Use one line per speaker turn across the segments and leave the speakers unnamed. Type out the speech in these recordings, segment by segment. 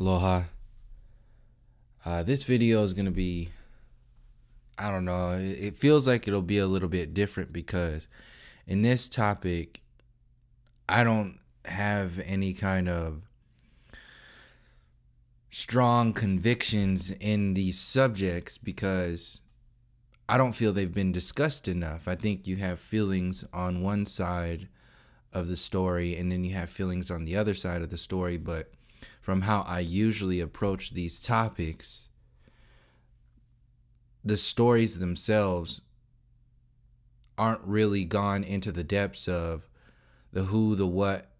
Aloha. This video is going to be, I don't know, it feels like it'll be a little bit different because in this topic, I don't have any kind of strong convictions in these subjects because I don't feel they've been discussed enough. I think you have feelings on one side of the story and then you have feelings on the other side of the story, but from how I usually approach these topics, the stories themselves aren't really gone into the depths of the who, the what,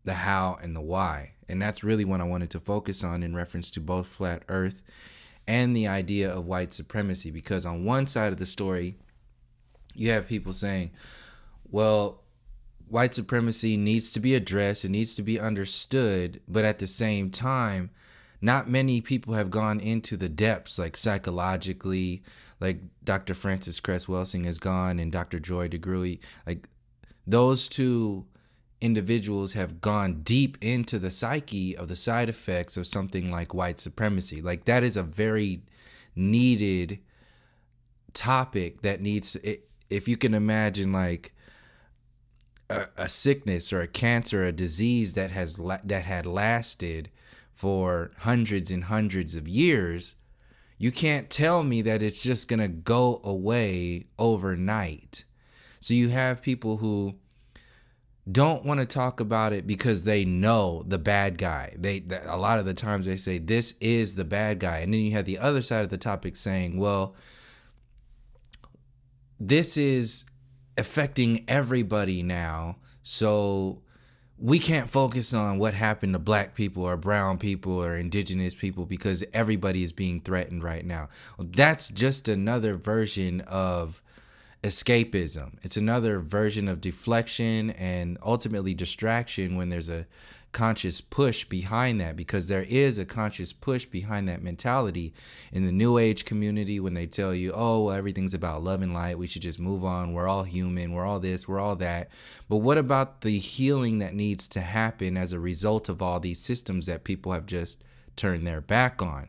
the how, and the why. And that's really what I wanted to focus on in reference to both flat earth and the idea of white supremacy. Because on one side of the story, you have people saying, well, white supremacy needs to be addressed, it needs to be understood, but at the same time, not many people have gone into the depths, like psychologically, like Dr. Francis Cress Welsing has gone and Dr. Joy DeGruy. Like those two individuals have gone deep into the psyche of the side effects of something like white supremacy. Like that is a very needed topic that needs, if you can imagine like a sickness or a cancer, a disease that had lasted for hundreds and hundreds of years, you can't tell me that it's just going to go away overnight. So you have people who don't want to talk about it because they know the bad guy. A lot of the times they say this is the bad guy. And then you have the other side of the topic saying, well, this is affecting everybody now, so we can't focus on what happened to black people or brown people or indigenous people because everybody is being threatened right now. Well, that's just another version of escapism. It's another version of deflection and ultimately distraction when there's a conscious push behind that, because there is a conscious push behind that mentality in the new age community when they tell you, oh, well, everything's about love and light, we should just move on, we're all human, we're all this, we're all that. But what about the healing that needs to happen as a result of all these systems that people have just turned their back on?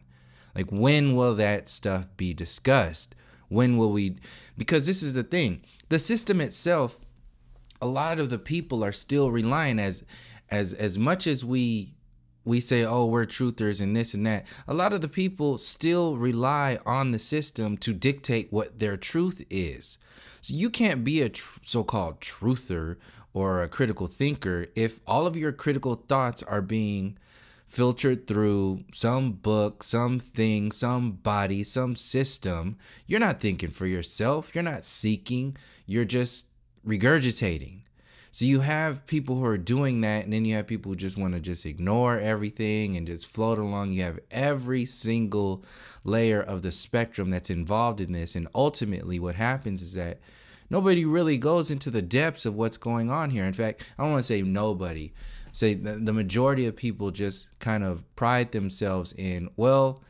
Like, when will that stuff be discussed? When will we? Because this is the thing, the system itself, a lot of the people are still relying, as much as we say, oh, we're truthers and this and that, a lot of the people still rely on the system to dictate what their truth is. So you can't be a so-called truther or a critical thinker if all of your critical thoughts are being filtered through some book, something, somebody, some system. You're not thinking for yourself. You're not seeking. You're just regurgitating. So you have people who are doing that, and then you have people who just want to just ignore everything and just float along. You have every single layer of the spectrum that's involved in this, and ultimately what happens is that nobody really goes into the depths of what's going on here. In fact, I don't want to say nobody. Say the majority of people just kind of pride themselves in, well,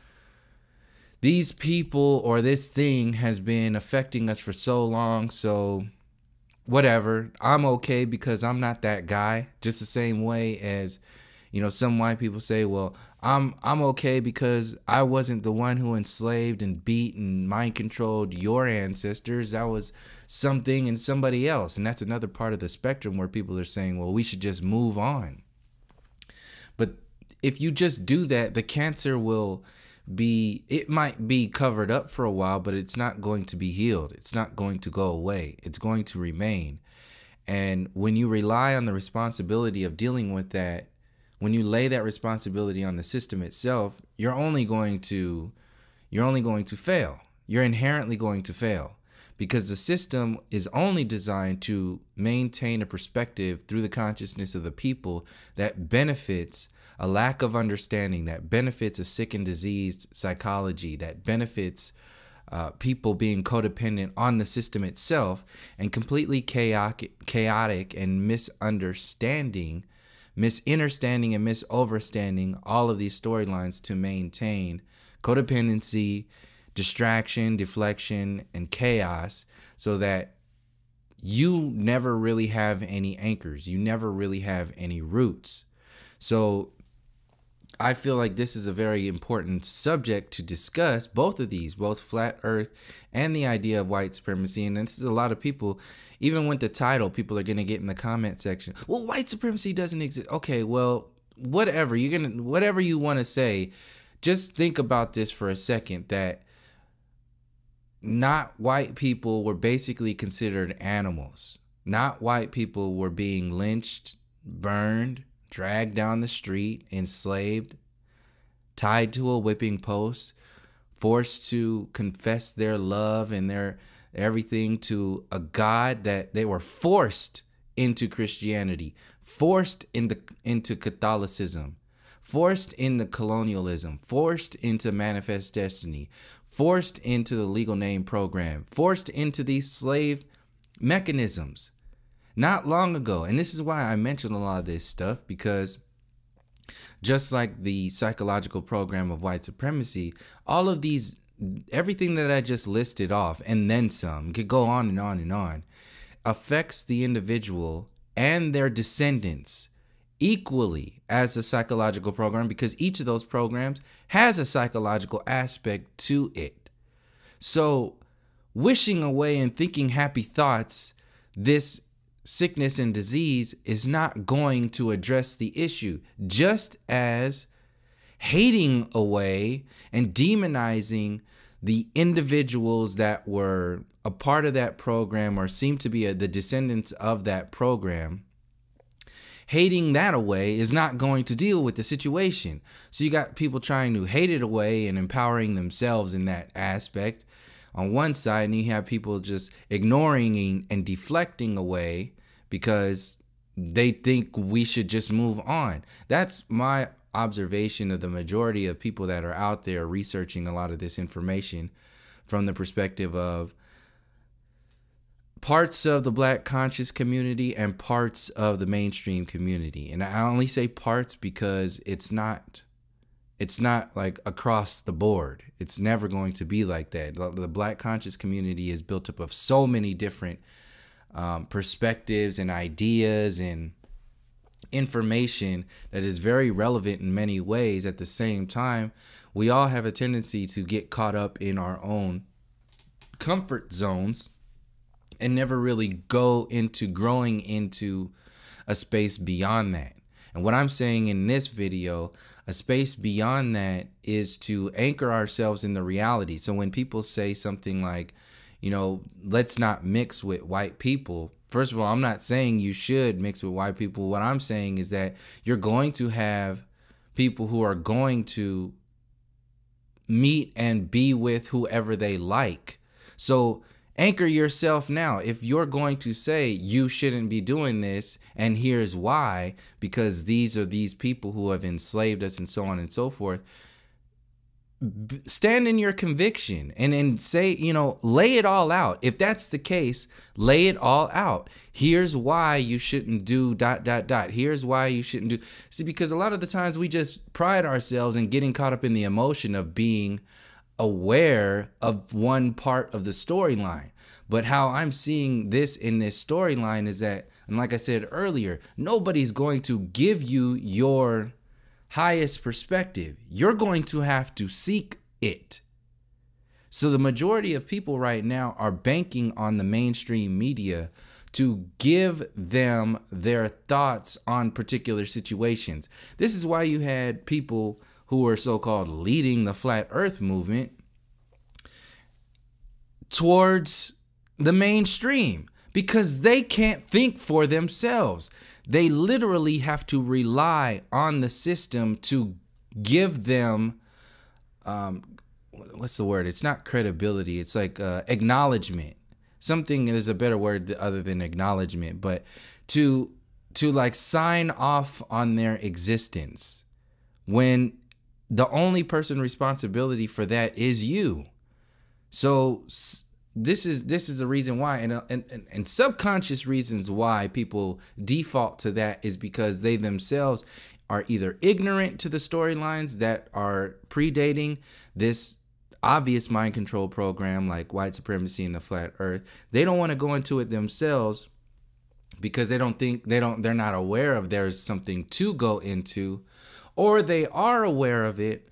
these people or this thing has been affecting us for so long, so whatever, I'm okay because I'm not that guy. Just the same way as, some white people say, well, I'm okay because I wasn't the one who enslaved and beat and mind controlled your ancestors. That was something and somebody else. And that's another part of the spectrum where people are saying, well, we should just move on. But if you just do that, the cancer it might be covered up for a while, but it's not going to be healed. It's not going to go away. It's going to remain. And when you rely on the responsibility of dealing with that, when you lay that responsibility on the system itself, you're only going to fail. You're inherently going to fail, because the system is only designed to maintain a perspective through the consciousness of the people that benefits a lack of understanding, that benefits a sick and diseased psychology, that benefits people being codependent on the system itself, and completely chaotic and misunderstanding and misoverstanding all of these storylines to maintain codependency, distraction, deflection, and chaos, so that you never really have any anchors. You never really have any roots. So I feel like this is a very important subject to discuss, both of these, both flat earth and the idea of white supremacy. And this is a lot of people, even with the title, people are going to get in the comment section, well, white supremacy doesn't exist. Okay, well, whatever you want to say, just think about this for a second, that not white people were basically considered animals. Not white people were being lynched, burned, dragged down the street, enslaved, tied to a whipping post, forced to confess their love and their everything to a God that they were forced into Christianity, forced into Catholicism, forced into colonialism, forced into Manifest Destiny, forced into the legal name program, forced into these slave mechanisms. Not long ago, and this is why I mention a lot of this stuff, because just like the psychological program of white supremacy, all of these, everything that I just listed off, and then some, could go on and on and on, affects the individual and their descendants equally as a psychological program, because each of those programs has a psychological aspect to it. So wishing away and thinking happy thoughts, this sickness and disease is not going to address the issue, just as hating away and demonizing the individuals that were a part of that program or seem to be the descendants of that program. Hating that away is not going to deal with the situation. So you got people trying to hate it away and empowering themselves in that aspect on one side, and you have people just ignoring and deflecting away because they think we should just move on. That's my observation of the majority of people that are out there researching a lot of this information from the perspective of parts of the Black conscious community and parts of the mainstream community. And I only say parts because it's not like across the board. It's never going to be like that. The Black conscious community is built up of so many different perspectives and ideas and information that is very relevant in many ways. At the same time, we all have a tendency to get caught up in our own comfort zones and never really go into growing into a space beyond that. And what I'm saying in this video, a space beyond that is to anchor ourselves in the reality. So when people say something like, let's not mix with white people. First of all, I'm not saying you should mix with white people. What I'm saying is that you're going to have people who are going to meet and be with whoever they like. So anchor yourself now. If you're going to say you shouldn't be doing this, and here's why, because these are these people who have enslaved us and so on and so forth, stand in your conviction and say, lay it all out. If that's the case, lay it all out. Here's why you shouldn't do ... Here's why you shouldn't do. See, because a lot of the times we just pride ourselves in getting caught up in the emotion of being aware of one part of the storyline. But how I'm seeing this in this storyline is that, and like I said earlier, nobody's going to give you your highest perspective. You're going to have to seek it. So the majority of people right now are banking on the mainstream media to give them their thoughts on particular situations. This is why you had people who are so-called leading the flat earth movement towards the mainstream, because they can't think for themselves. They literally have to rely on the system to give them, what's the word? It's not credibility. It's like acknowledgement. Something is a better word other than acknowledgement, but to like sign off on their existence when the only person responsibility for that is you. So this is the reason why, and subconscious reasons why people default to that is because they themselves are either ignorant to the storylines that are predating this obvious mind control program like white supremacy and the flat earth. They don't want to go into it themselves because they're not aware of there's something to go into, or they are aware of it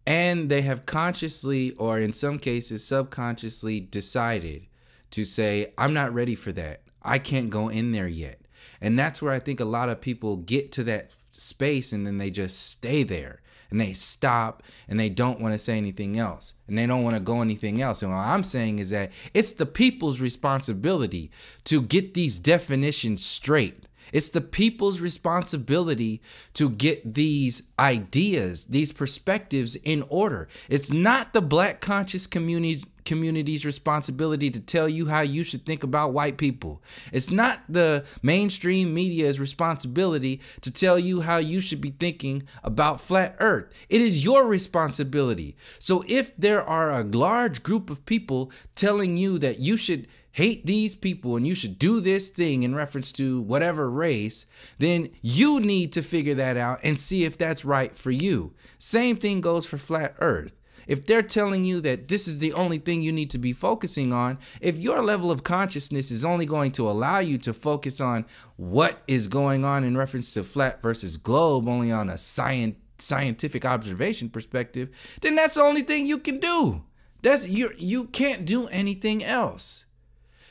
and they have consciously, or in some cases subconsciously, decided to say, I'm not ready for that. I can't go in there yet. And that's where I think a lot of people get to that space and then they just stay there and they stop and they don't want to say anything else and they don't want to go anything else. And what I'm saying is that it's the people's responsibility to get these definitions straight. It's the people's responsibility to get these ideas, these perspectives in order. It's not the Black conscious community's responsibility to tell you how you should think about white people. It's not the mainstream media's responsibility to tell you how you should be thinking about flat earth. It is your responsibility. So if there are a large group of people telling you that you should hate these people and you should do this thing in reference to whatever race, then you need to figure that out and see if that's right for you. Same thing goes for flat earth. If they're telling you that this is the only thing you need to be focusing on, if your level of consciousness is only going to allow you to focus on what is going on in reference to flat versus globe, only on a scientific observation perspective, then that's the only thing you can do. You can't do anything else.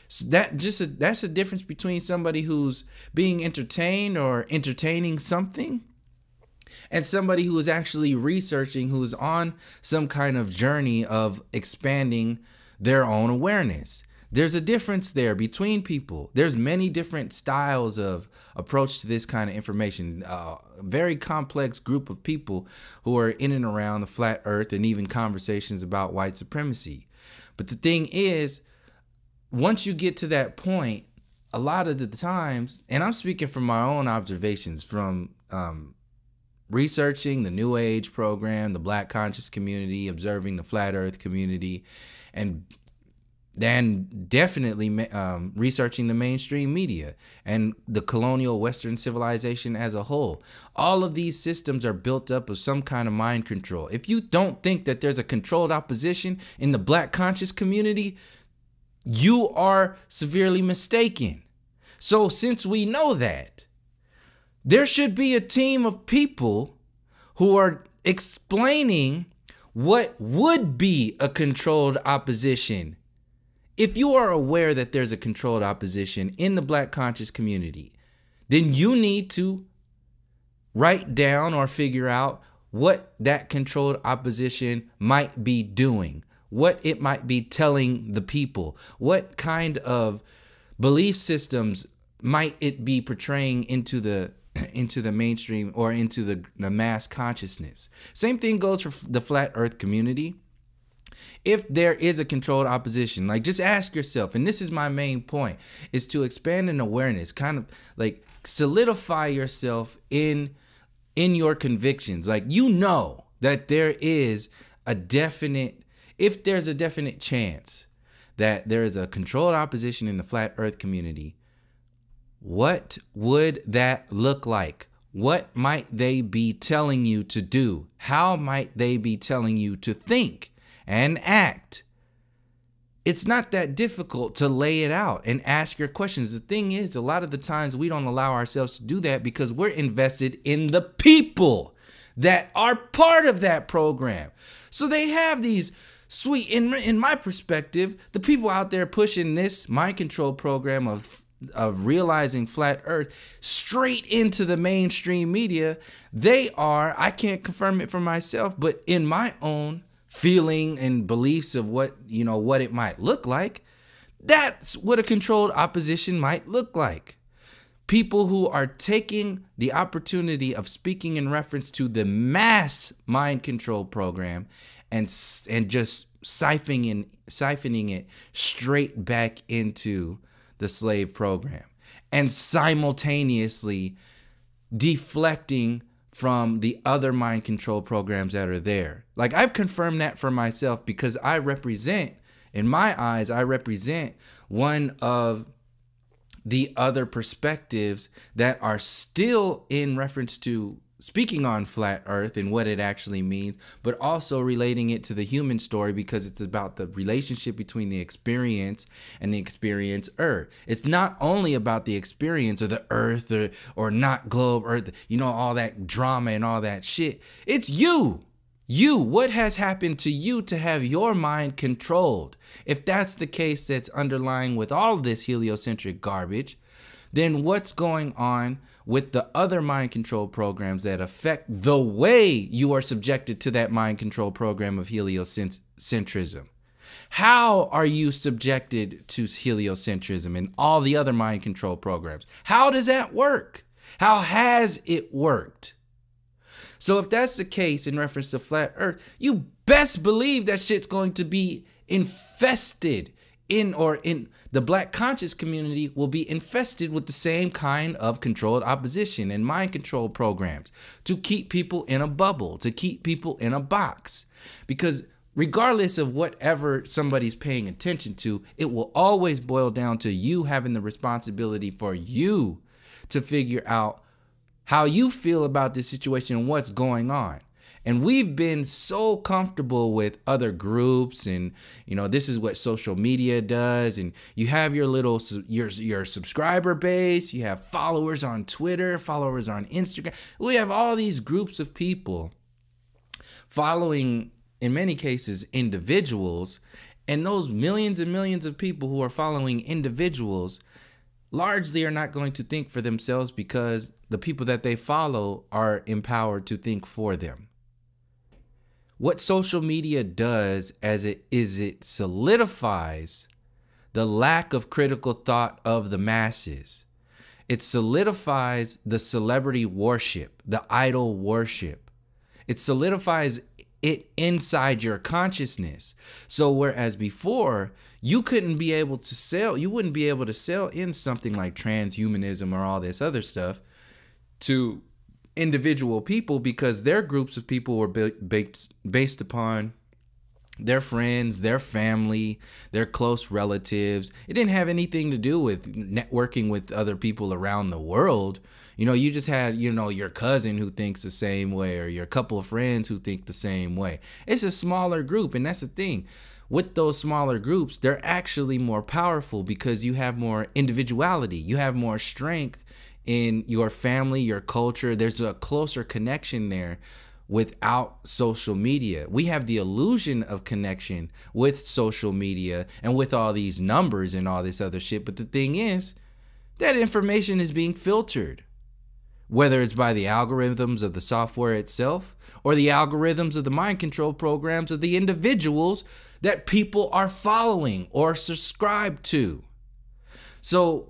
So that's a difference between somebody who's being entertained or entertaining something and somebody who is actually researching, who's on some kind of journey of expanding their own awareness. There's a difference there between people. There's many different styles of approach to this kind of information. A very complex group of people who are in and around the flat earth and even conversations about white supremacy. But the thing is, once you get to that point, a lot of the times, and I'm speaking from my own observations from researching the New Age program, the Black conscious community, observing the flat earth community, and then definitely researching the mainstream media and the colonial Western civilization as a whole. All of these systems are built up of some kind of mind control. If you don't think that there's a controlled opposition in the Black conscious community, you are severely mistaken. So since we know that, there should be a team of people who are explaining what would be a controlled opposition. If you are aware that there's a controlled opposition in the Black conscious community, then you need to write down or figure out what that controlled opposition might be doing, what it might be telling the people, what kind of belief systems might it be portraying into the mainstream or into the mass consciousness. Same thing goes for the flat earth community. If there is a controlled opposition, like, just ask yourself, and this is my main point, is to expand an awareness, kind of like solidify yourself in your convictions. Like, you know that there is a definite, if there's a definite chance that there is a controlled opposition in the flat earth community, what would that look like? What might they be telling you to do? How might they be telling you to think and act? It's not that difficult to lay it out and ask your questions. The thing is, a lot of the times we don't allow ourselves to do that because we're invested in the people that are part of that program. So they have these sweet, in my perspective, the people out there pushing this mind control program of realizing flat earth straight into the mainstream media, they are, I can't confirm it for myself, but in my own feeling and beliefs of what it might look like, that's what a controlled opposition might look like. People who are taking the opportunity of speaking in reference to the mass mind control program and just siphoning it straight back into the slave program, and simultaneously deflecting from the other mind control programs that are there. Like, I've confirmed that for myself because I represent, in my eyes, I represent one of the other perspectives that are still in reference to speaking on flat earth and what it actually means, but also relating it to the human story because it's about the relationship between the experience and the experiencer. It's not only about the experience or the earth or not globe earth, all that drama and all that shit. It's you. What has happened to you to have your mind controlled? If that's the case that's underlying with all this heliocentric garbage, then what's going on with the other mind control programs that affect the way you are subjected to that mind control program of heliocentrism? How are you subjected to heliocentrism and all the other mind control programs? How does that work? How has it worked? So if that's the case in reference to flat earth, you best believe that shit's going to be infested in the black conscious community will be infested with the same kind of controlled opposition and mind control programs to keep people in a bubble, to keep people in a box. Because regardless of whatever somebody's paying attention to, it will always boil down to you having the responsibility for you to figure out how you feel about this situation and what's going on. And we've been so comfortable with other groups and, this is what social media does. And you have your little, your subscriber base, you have followers on Twitter, followers on Instagram. We have all these groups of people following, in many cases, individuals. And those millions and millions of people who are following individuals largely are not going to think for themselves because the people that they follow are empowered to think for them. What social media does it solidifies the lack of critical thought of the masses. It solidifies the celebrity worship, the idol worship. It solidifies it inside your consciousness. So whereas before you wouldn't be able to sell in something like transhumanism or all this other stuff to individual people because their groups of people were based upon their friends, their family, their close relatives. It didn't have anything to do with networking with other people around the world. You just had, your cousin who thinks the same way or your couple of friends who think the same way. It's a smaller group, and that's the thing. With those smaller groups, they're actually more powerful because you have more individuality. You have more strength in your family, your culture. There's a closer connection there without social media. We have the illusion of connection with social media and with all these numbers and all this other shit. But the thing is, that information is being filtered, whether it's by the algorithms of the software itself or the algorithms of the mind control programs of the individuals that people are following or subscribe to. So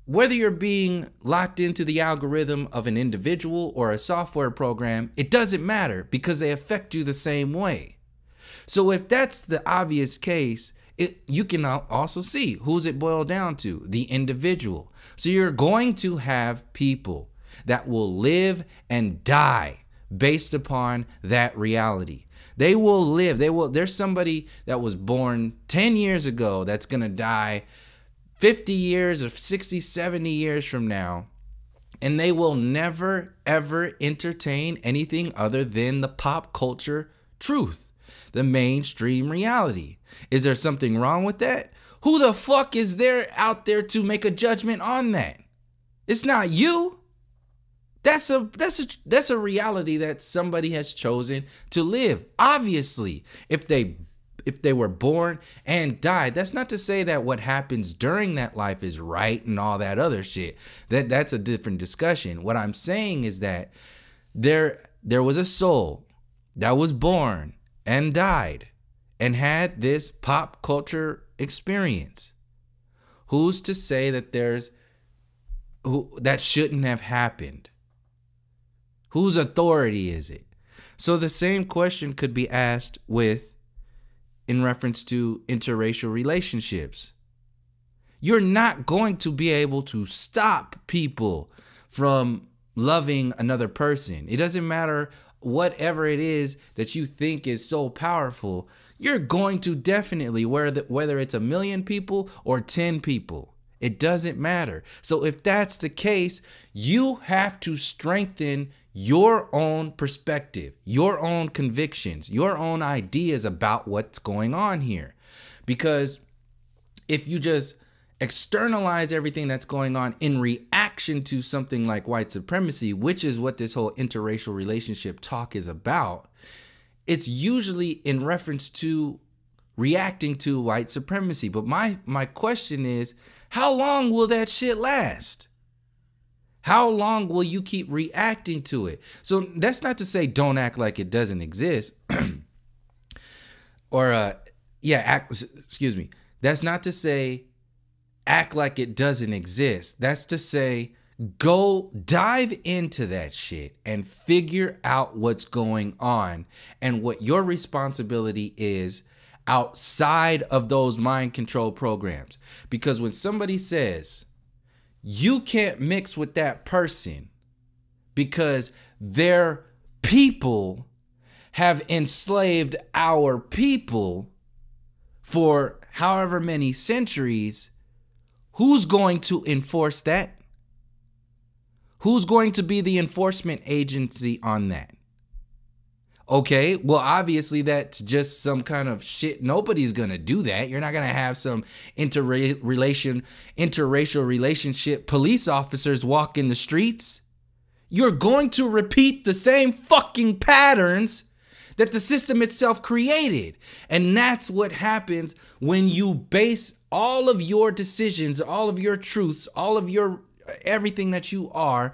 whether you're being locked into the algorithm of an individual or a software program, it doesn't matter because they affect you the same way. So if that's the obvious case, you can also see who's it boiled down to, the individual. So you're going to have people that will live and die based upon that reality. They will live. There's somebody that was born 10 years ago that's going to die 50 years or 60, 70 years from now, and they will never, ever entertain anything other than the pop culture truth, the mainstream reality. Is there something wrong with that? Who the fuck is there out there to make a judgment on that? It's not you. That's a reality that somebody has chosen to live. Obviously, if they were born and died, that's not to say that what happens during that life is right and all that other shit. That's a different discussion. What I'm saying is that there was a soul that was born and died and had this pop culture experience. Who's to say that that shouldn't have happened? Whose authority is it? So the same question could be asked in reference to interracial relationships. You're not going to be able to stop people from loving another person. It doesn't matter whatever it is that you think is so powerful. You're going to definitely, whether it's 1 million people or 10 people, It doesn't matter. So if that's the case, you have to strengthen your own perspective, your own convictions, your own ideas about what's going on here. Because if you just externalize everything that's going on in reaction to something like white supremacy, which is what this whole interracial relationship talk is about, it's usually in reference to reacting to white supremacy. But my question is, how long will that shit last? How long will you keep reacting to it? So that's not to say don't act like it doesn't exist. Excuse me. That's not to say act like it doesn't exist. That's to say go dive into that shit and figure out what's going on and what your responsibility is outside of those mind control programs. Because when somebody says you can't mix with that person because their people have enslaved our people for however many centuries, who's going to enforce that? Who's going to be the enforcement agency on that? Okay, well, obviously that's just some kind of shit. Nobody's going to do that. You're not going to have some interracial relationship police officers walk in the streets. You're going to repeat the same fucking patterns that the system itself created. And that's what happens when you base all of your decisions, all of your truths, all of your everything that you are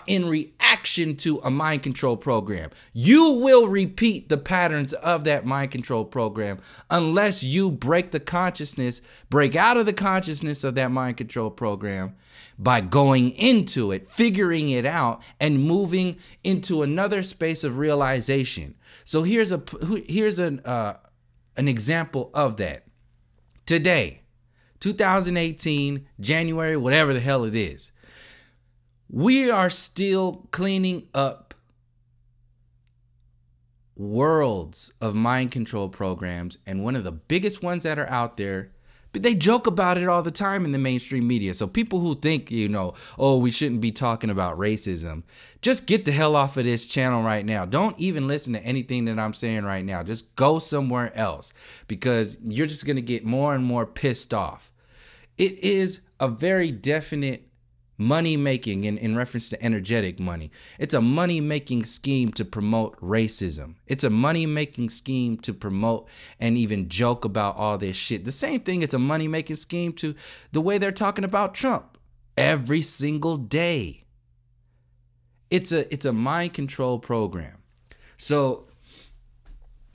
in reaction to a mind control program. You will repeat the patterns of that mind control program unless you break out of the consciousness of that mind control program by going into it, figuring it out, and moving into another space of realization. So here's an example of that. Today, 2018, January, whatever the hell it is, we are still cleaning up worlds of mind control programs. And one of the biggest ones that are out there, but they joke about it all the time in the mainstream media. So people who think, oh, we shouldn't be talking about racism, just get the hell off of this channel right now. Don't even listen to anything that I'm saying right now. Just go somewhere else because you're just going to get more and more pissed off. It is a very definite money making in reference to energetic money. It's a money making scheme to promote racism. It's a money making scheme to promote and even joke about all this shit. The same thing, it's a money making scheme to the way they're talking about Trump every single day. It's a mind control program. So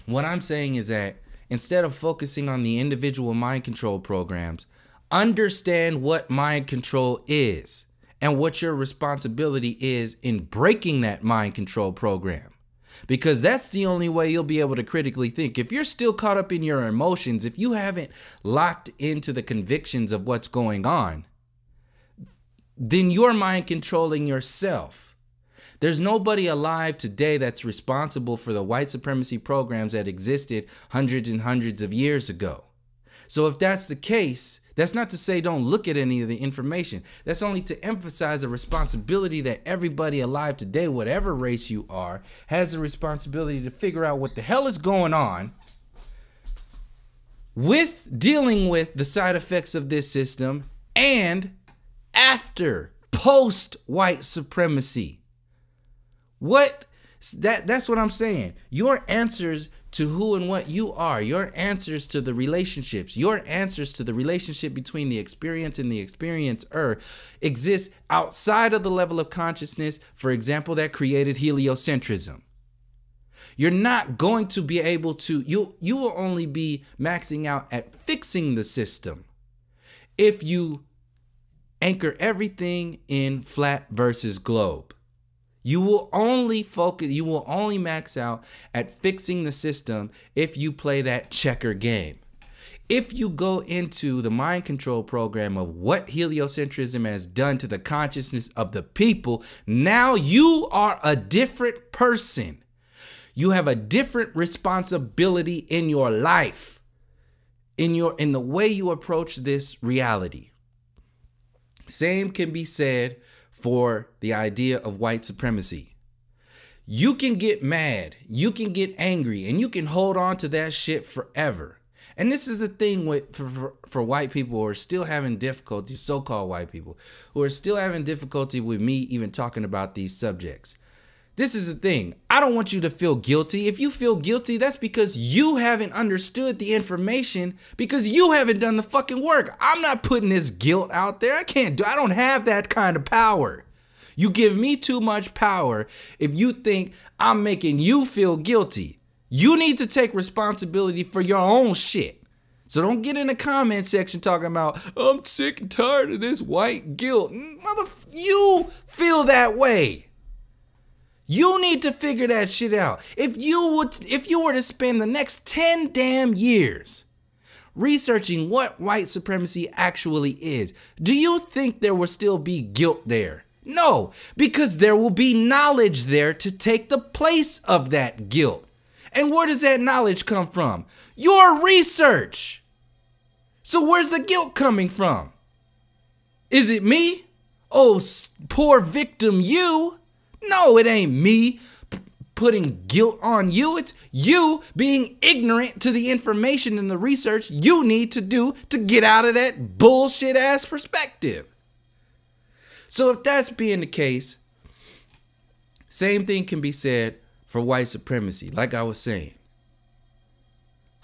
what I'm saying is that instead of focusing on the individual mind control programs, understand what mind control is and what your responsibility is in breaking that mind control program. Because that's the only way you'll be able to critically think. If you're still caught up in your emotions, if you haven't locked into the convictions of what's going on, then you're mind controlling yourself. There's nobody alive today that's responsible for the white supremacy programs that existed hundreds and hundreds of years ago. So if that's the case, that's not to say don't look at any of the information. That's only to emphasize a responsibility that everybody alive today, whatever race you are, has the responsibility to figure out what the hell is going on with dealing with the side effects of this system and after, post-white supremacy. That's what I'm saying. Your answers to who and what you are, your answers to the relationships, your answers to the relationship between the experience and the experiencer exist outside of the level of consciousness, for example, that created heliocentrism. You're not going to be able to, you will only be maxing out at fixing the system if you anchor everything in flat versus globe. You will only max out at fixing the system if you play that checker game. If you go into the mind control program of what heliocentrism has done to the consciousness of the people, now you are a different person. You have a different responsibility in your life, in the way you approach this reality. Same can be said for the idea of white supremacy. You can get mad, you can get angry, and you can hold on to that shit forever. And this is the thing for white people who are still having difficulty, so-called white people, who are still having difficulty with me even talking about these subjects. This is the thing. I don't want you to feel guilty. If you feel guilty, that's because you haven't understood the information, because you haven't done the fucking work. I'm not putting this guilt out there. I don't have that kind of power. You give me too much power if you think I'm making you feel guilty. You need to take responsibility for your own shit. So don't get in the comment section talking about, I'm sick and tired of this white guilt. You feel that way. You need to figure that shit out. If you were to spend the next 10 damn years researching what white supremacy actually is, do you think there will still be guilt there? No, because there will be knowledge there to take the place of that guilt. And where does that knowledge come from? Your research. So where's the guilt coming from? Is it me? Oh, poor victim you. No, it ain't me putting guilt on you. It's you being ignorant to the information and the research you need to do to get out of that bullshit ass perspective. So if that's being the case, same thing can be said for white supremacy. Like I was saying,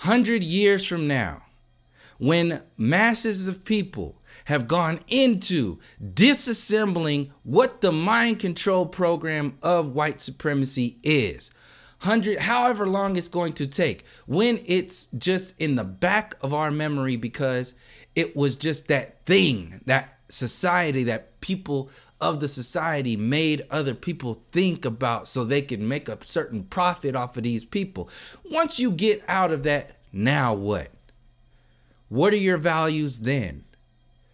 100 years from now, when masses of people have gone into disassembling what the mind control program of white supremacy is, however long it's going to take, when it's just in the back of our memory because it was just that thing, that society, that people of the society made other people think about so they can make a certain profit off of these people. Once you get out of that, now what? What are your values then?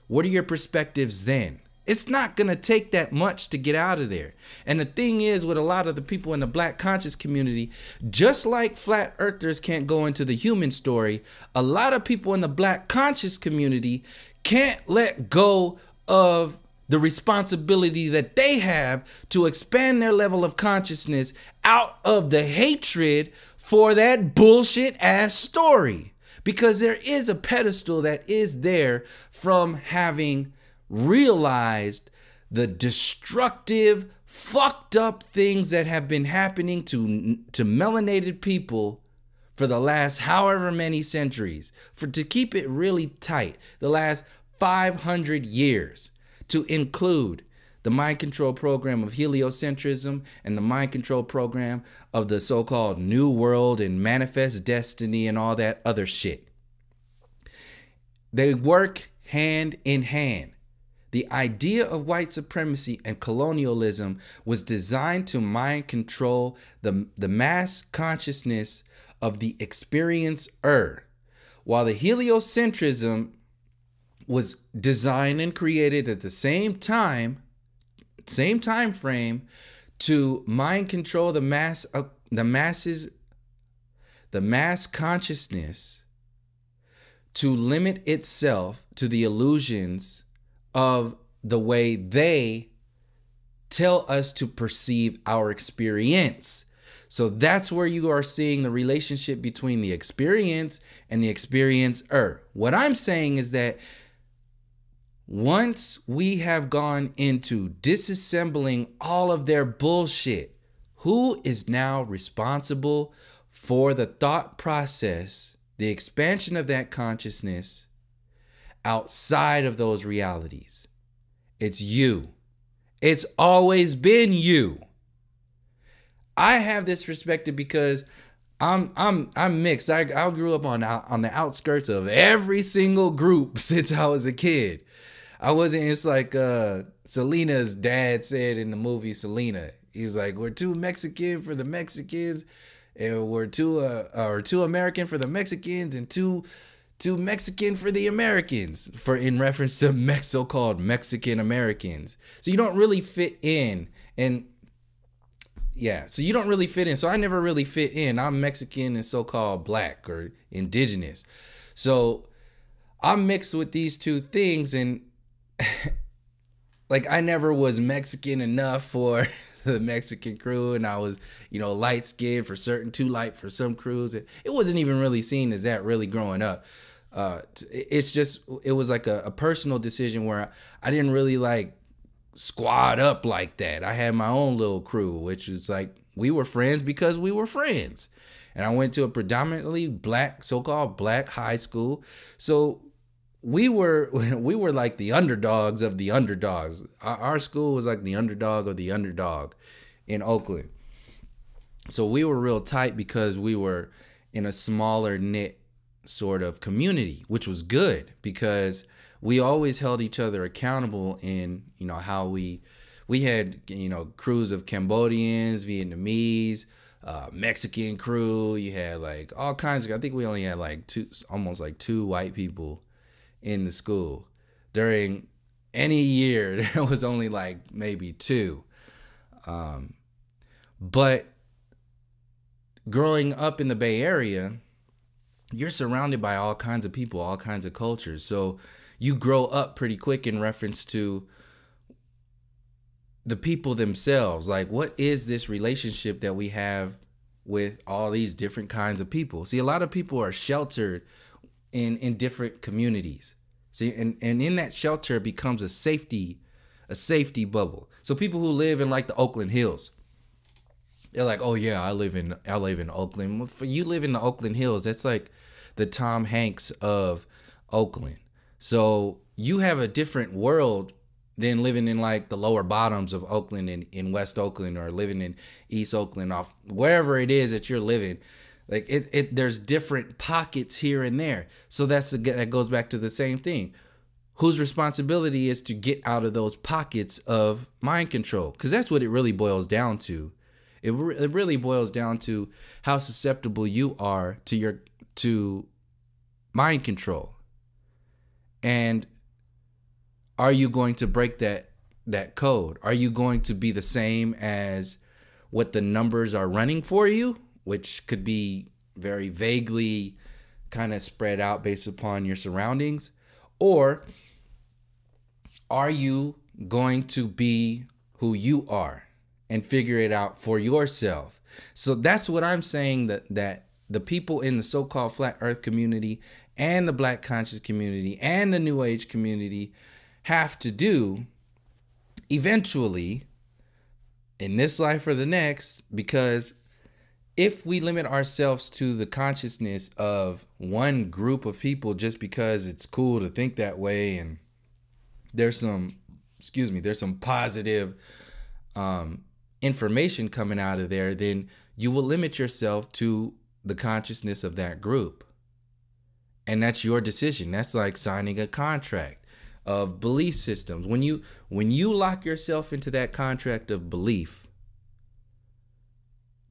What are your perspectives then? It's not going to take that much to get out of there. And the thing is, with a lot of the people in the black conscious community, just like flat earthers can't go into the human story, a lot of people in the black conscious community can't let go of the responsibility that they have to expand their level of consciousness out of the hatred for that bullshit ass story. Because there is a pedestal that is there from having realized the destructive, fucked up things that have been happening to melanated people for the last however many centuries. To keep it really tight, the last 500 years, to include the mind control program of heliocentrism and the mind control program of the so-called New World and Manifest Destiny and all that other shit. They work hand in hand. The idea of white supremacy and colonialism was designed to mind control the mass consciousness of the experiencer, while the heliocentrism was designed and created at the same time frame to mind control the mass consciousness, to limit itself to the illusions of the way they tell us to perceive our experience. So that's where you are seeing the relationship between the experience and the experiencer. What I'm saying is that once we have gone into disassembling all of their bullshit, who is now responsible for the thought process, the expansion of that consciousness outside of those realities? It's you. It's always been you. I have this perspective because I'm mixed. I grew up on the outskirts of every single group since I was a kid. I wasn't, it's like Selena's dad said in the movie Selena. He was like, we're too Mexican for the Mexicans, and we're too American for the Mexicans, and too Mexican for the Americans, in reference to so-called Mexican Americans. So you don't really fit in. And yeah, so you don't really fit in. So I never really fit in. I'm Mexican and so-called black or indigenous. So I'm mixed with these two things, and like I never was Mexican enough for the Mexican crew, and I was, light skinned for certain, too light for some crews. It wasn't even really seen as that really growing up. It's just, it was like a personal decision where I didn't really like squad up like that. I had my own little crew, which was like, we were friends because we were friends. And I went to a predominantly black, so-called black high school. So we were like the underdogs of the underdogs. Our school was like the underdog of the underdog in Oakland. So we were real tight because we were in a smaller knit sort of community, which was good because we always held each other accountable in, how we had, crews of Cambodians, Vietnamese, Mexican crew. You had like all kinds of, I think we only had like almost like two white people in the school. During any year, there was only like maybe two. But growing up in the Bay Area, you're surrounded by all kinds of people, all kinds of cultures. So you grow up pretty quick in reference to the people themselves. Like, what is this relationship that we have with all these different kinds of people? See, a lot of people are sheltered in different communities. See, and in that shelter becomes a safety bubble. So people who live in like the Oakland Hills, they're like, oh yeah, I live in Oakland. Well, for you live in the Oakland Hills, that's like the Tom Hanks of Oakland. So you have a different world than living in like the lower bottoms of Oakland in West Oakland, or living in East Oakland, off wherever it is that you're living. Like there's different pockets here and there. So that goes back to the same thing. Whose responsibility is to get out of those pockets of mind control? Because that's what it really boils down to. It really boils down to how susceptible you are to mind control. And are you going to break that code? Are you going to be the same as what the numbers are running for you, which could be very vaguely kind of spread out based upon your surroundings? Or are you going to be who you are and figure it out for yourself? So that's what I'm saying, that the people in the so-called flat earth community and the black conscious community and the new age community have to do eventually, in this life or the next. Because if we limit ourselves to the consciousness of one group of people just because it's cool to think that way, and there's some positive information coming out of there, then you will limit yourself to the consciousness of that group. And that's your decision. That's like signing a contract of belief systems. When you lock yourself into that contract of belief,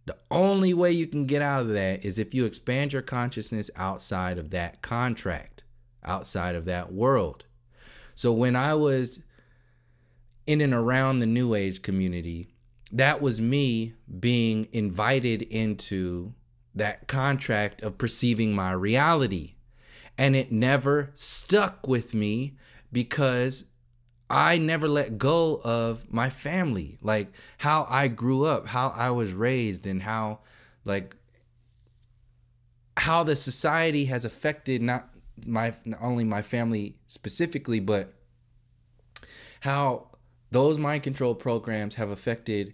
the only way you can get out of that is if you expand your consciousness outside of that contract, outside of that world. So when I was in and around the New Age community, that was me being invited into that contract of perceiving my reality. And it never stuck with me because I never let go of my family, like how I grew up, how I was raised, and how the society has affected not only my family specifically, but how those mind control programs have affected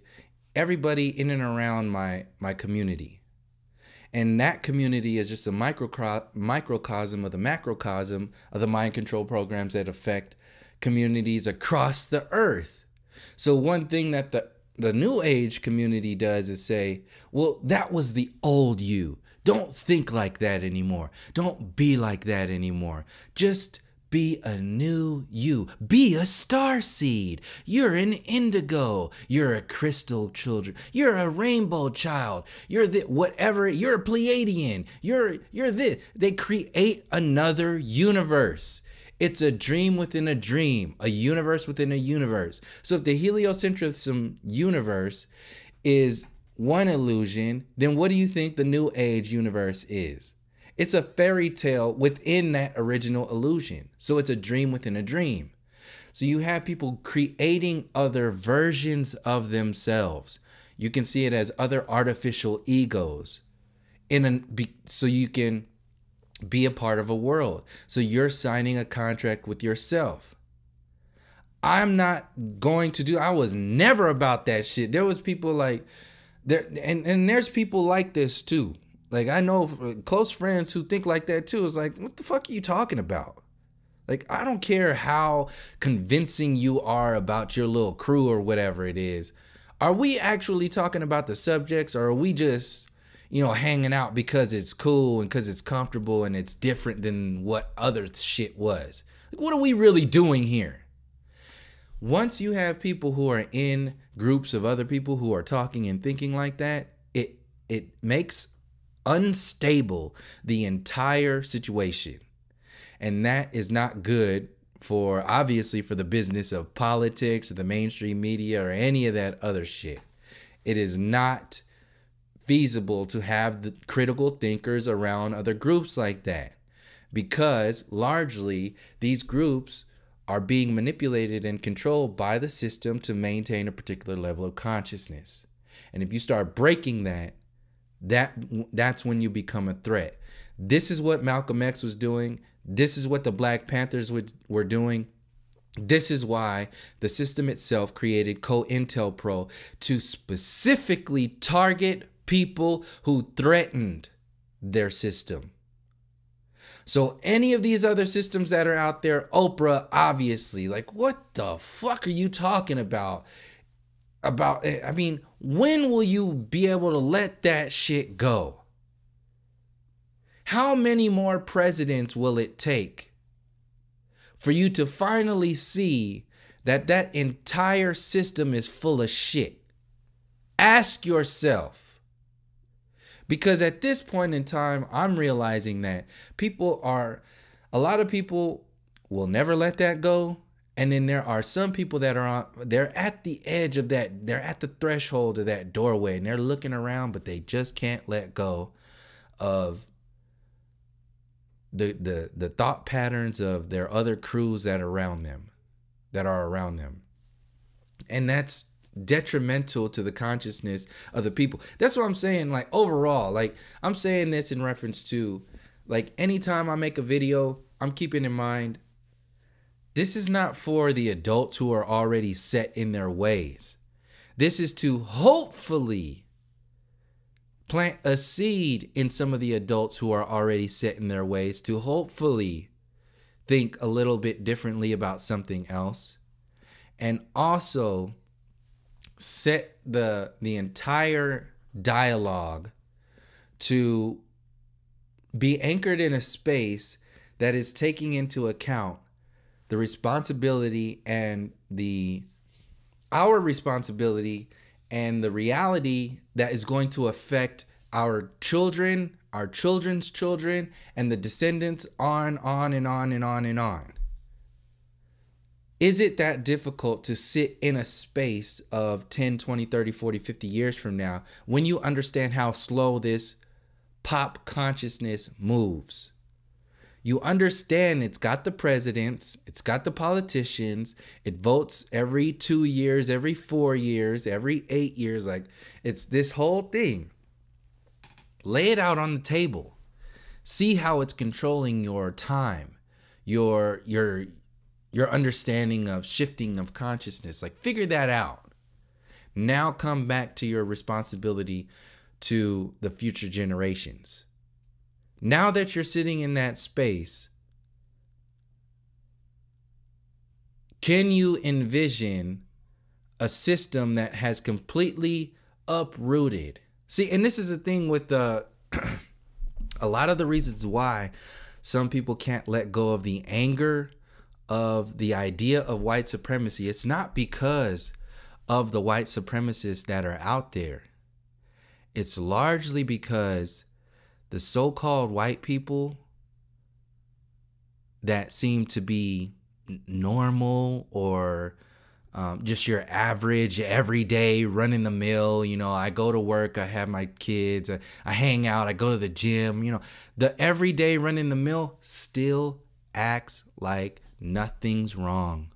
everybody in and around my community. And that community is just a microcosm of the macrocosm of the mind control programs that affect communities across the earth. So one thing that the New Age community does is say, well, that was the old you. Don't think like that anymore. Don't be like that anymore. Just be a new you. Be a starseed. You're an indigo. You're a crystal children. You're a rainbow child. You're whatever. You're a Pleiadian. You're this. They create another universe. It's a dream within a dream, a universe within a universe. So if the heliocentrism universe is one illusion, then what do you think the New Age universe is? It's a fairy tale within that original illusion. So it's a dream within a dream. So you have people creating other versions of themselves. You can see it as other artificial egos so you can be a part of a world. So you're signing a contract with yourself. I'm not going to do, I was never about that shit. There was people like there, and there's people like this too. Like I know close friends who think like that too. It's like, what the fuck are you talking about? Like, I don't care how convincing you are about your little crew or whatever it is. Are we actually talking about the subjects, or are we just, hanging out because it's cool and because it's comfortable and it's different than what other shit was? Like, what are we really doing here? Once you have people who are in groups of other people who are talking and thinking like that, it makes unstable the entire situation. And that is not good for, obviously, for the business of politics or the mainstream media or any of that other shit. It is not feasible to have the critical thinkers around other groups like that, because largely these groups are being manipulated and controlled by the system to maintain a particular level of consciousness. And if you start breaking that's when you become a threat. This is what Malcolm X was doing. This is what the Black Panthers were doing. This is why the system itself created COINTELPRO to specifically target people who threatened their system. So any of these other systems that are out there, Oprah, obviously, like, what the fuck are you talking about? I mean, when will you be able to let that shit go? How many more presidents will it take for you to finally see that that entire system is full of shit? Ask yourself. Because at this point in time, I'm realizing that a lot of people will never let that go. And then there are some people that they're at the edge of that, they're at the threshold of that doorway and they're looking around, but they just can't let go of the thought patterns of their other crews that are around them. And that's detrimental to the consciousness of the people. That's what I'm saying. Like, overall, like, I'm saying this in reference to, like, anytime I make a video, I'm keeping in mind, this is not for the adults who are already set in their ways. This is to hopefully plant a seed in some of the adults who are already set in their ways, to hopefully think a little bit differently about something else, and also set the entire dialogue to be anchored in a space that is taking into account the responsibility and our responsibility and the reality that is going to affect our children, our children's children, and the descendants on and on and on and on. Is it that difficult to sit in a space of 10, 20, 30, 40, 50 years from now when you understand how slow this pop consciousness moves? You understand it's got the presidents, it's got the politicians, it votes every 2 years, every 4 years, every 8 years. Like, it's this whole thing. Lay it out on the table. See how it's controlling your time, your understanding of shifting of consciousness. Like, figure that out. Now come back to your responsibility to the future generations. Now that you're sitting in that space, can you envision a system that has completely uprooted? See, and this is the thing with a lot of the reasons why some people can't let go of the anger of the idea of white supremacy. It's not because of the white supremacists that are out there. It's largely because the so-called white people that seem to be normal or just your average, everyday, running the mill, I go to work, I have my kids, I hang out, I go to the gym, the everyday running the mill still acts like nothing's wrong.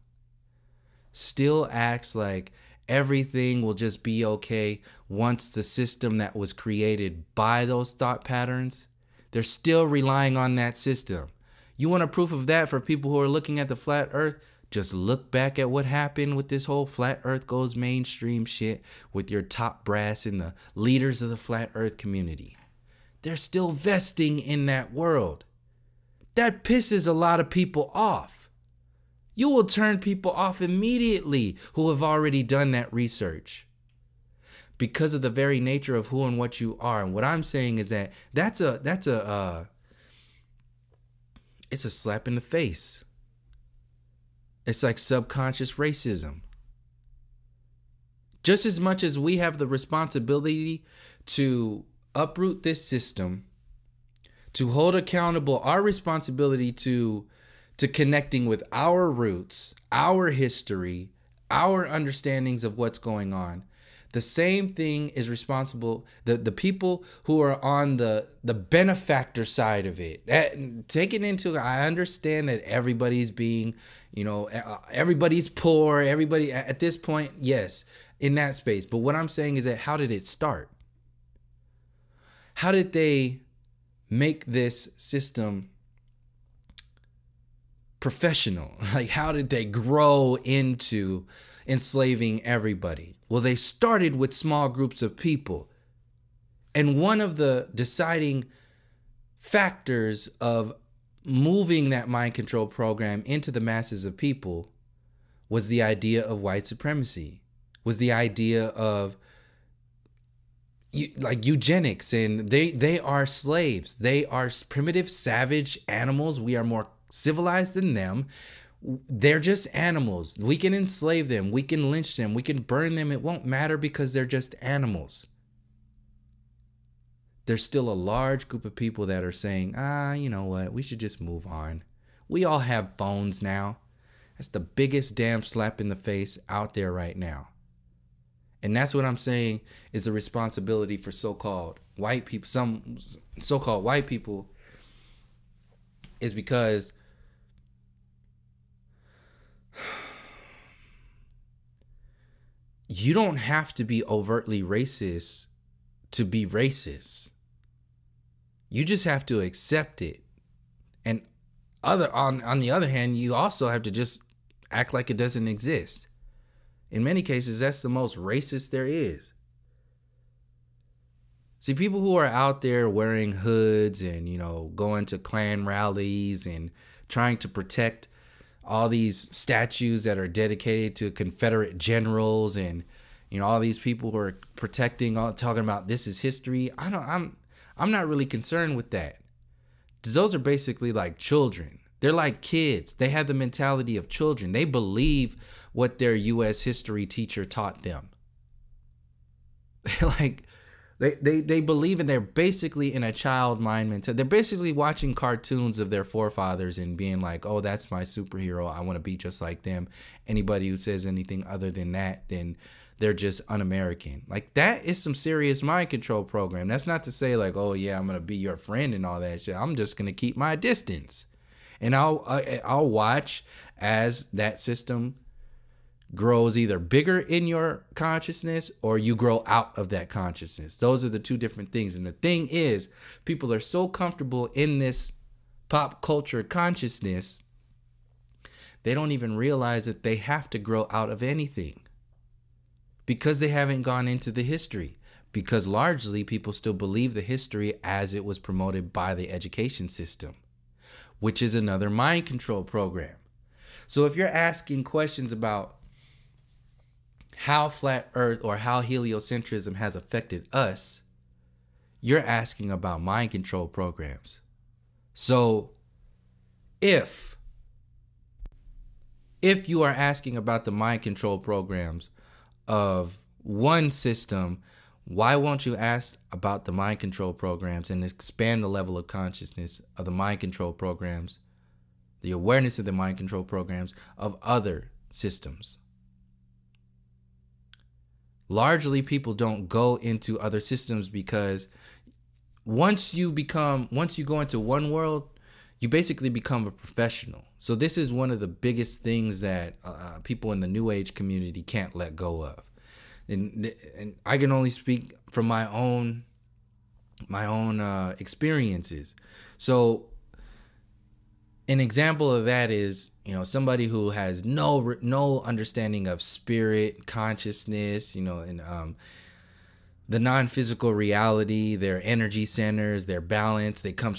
still acts like everything will just be okay once the system that was created by those thought patterns, they're still relying on that system. You want a proof of that for people who are looking at the flat earth? Just look back at what happened with this whole flat earth goes mainstream shit with your top brass and the leaders of the flat earth community. They're still vesting in that world. That pisses a lot of people off. You will turn people off immediately who have already done that research because of the very nature of who and what you are. And what I'm saying is that it's a slap in the face. It's like subconscious racism. Just as much as we have the responsibility to uproot this system, to hold accountable our responsibility to connecting with our roots, our history, our understandings of what's going on. The same thing is responsible, the people who are on the benefactor side of it. Taking into, I understand that everybody's being, everybody's poor, everybody at this point, yes, in that space. But what I'm saying is that how did it start? How did they make this system professional? Like, how did they grow into enslaving everybody? Well, they started with small groups of people. And one of the deciding factors of moving that mind control program into the masses of people was the idea of white supremacy, was the idea of like eugenics, and they are slaves. They are primitive, savage animals. We are more civilized than them. They're just animals. We can enslave them. We can lynch them. We can burn them. It won't matter because they're just animals. There's still a large group of people that are saying, you know what? We should just move on. We all have phones now. That's the biggest damn slap in the face out there right now. And that's what I'm saying is the responsibility for so-called white people, some so-called white people, is because you don't have to be overtly racist to be racist. You just have to accept it. And on the other hand, you also have to just act like it doesn't exist. In many cases, that's the most racist there is. See, people who are out there wearing hoods and, going to Klan rallies and trying to protect all these statues that are dedicated to Confederate generals and, all these people who are talking about this is history. I'm not really concerned with that. Those are basically like children. They're like kids. They have the mentality of children. They believe what their U.S. history teacher taught them. Like, they believe, and they're basically in a child mind mentality. They're basically watching cartoons of their forefathers and being like, oh, that's my superhero. I want to be just like them. Anybody who says anything other than that, then they're just un-American. Like, that is some serious mind control program. That's not to say like, oh yeah, I'm going to be your friend and all that shit. I'm just going to keep my distance. And I'll watch as that system grows either bigger in your consciousness or you grow out of that consciousness. Those are the two different things. And the thing is, people are so comfortable in this pop culture consciousness, they don't even realize that they have to grow out of anything because they haven't gone into the history. Because largely people still believe the history as it was promoted by the education system, which is another mind control program. So if you're asking questions about how flat earth or how heliocentrism has affected us, you're asking about mind control programs. So if you are asking about the mind control programs of one system, why won't you ask about the mind control programs and expand the level of consciousness of the mind control programs, the awareness of the mind control programs of other systems? Largely, people don't go into other systems because once you go into one world, you basically become a professional. So this is one of the biggest things that people in the New Age community can't let go of. And I can only speak from my own experiences. So an example of that is, somebody who has no understanding of spirit, consciousness, and the non-physical reality, their energy centers, their balance. They come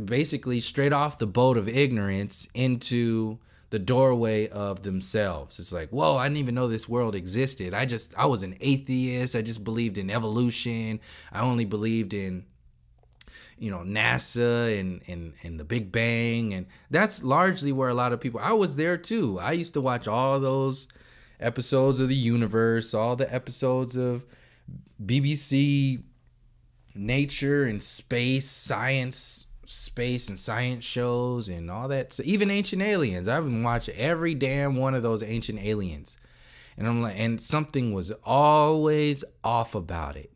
basically straight off the boat of ignorance into the doorway of themselves. It's like, whoa, I didn't even know this world existed. I was an atheist. I just believed in evolution. I only believed in, NASA and the Big Bang. And that's largely where a lot of people, I was there too. I used to watch all those episodes of The Universe, all the episodes of BBC nature and space and science shows and all that. So even Ancient Aliens, I've been watching every damn one of those Ancient Aliens. And I'm like, and something was always off about it.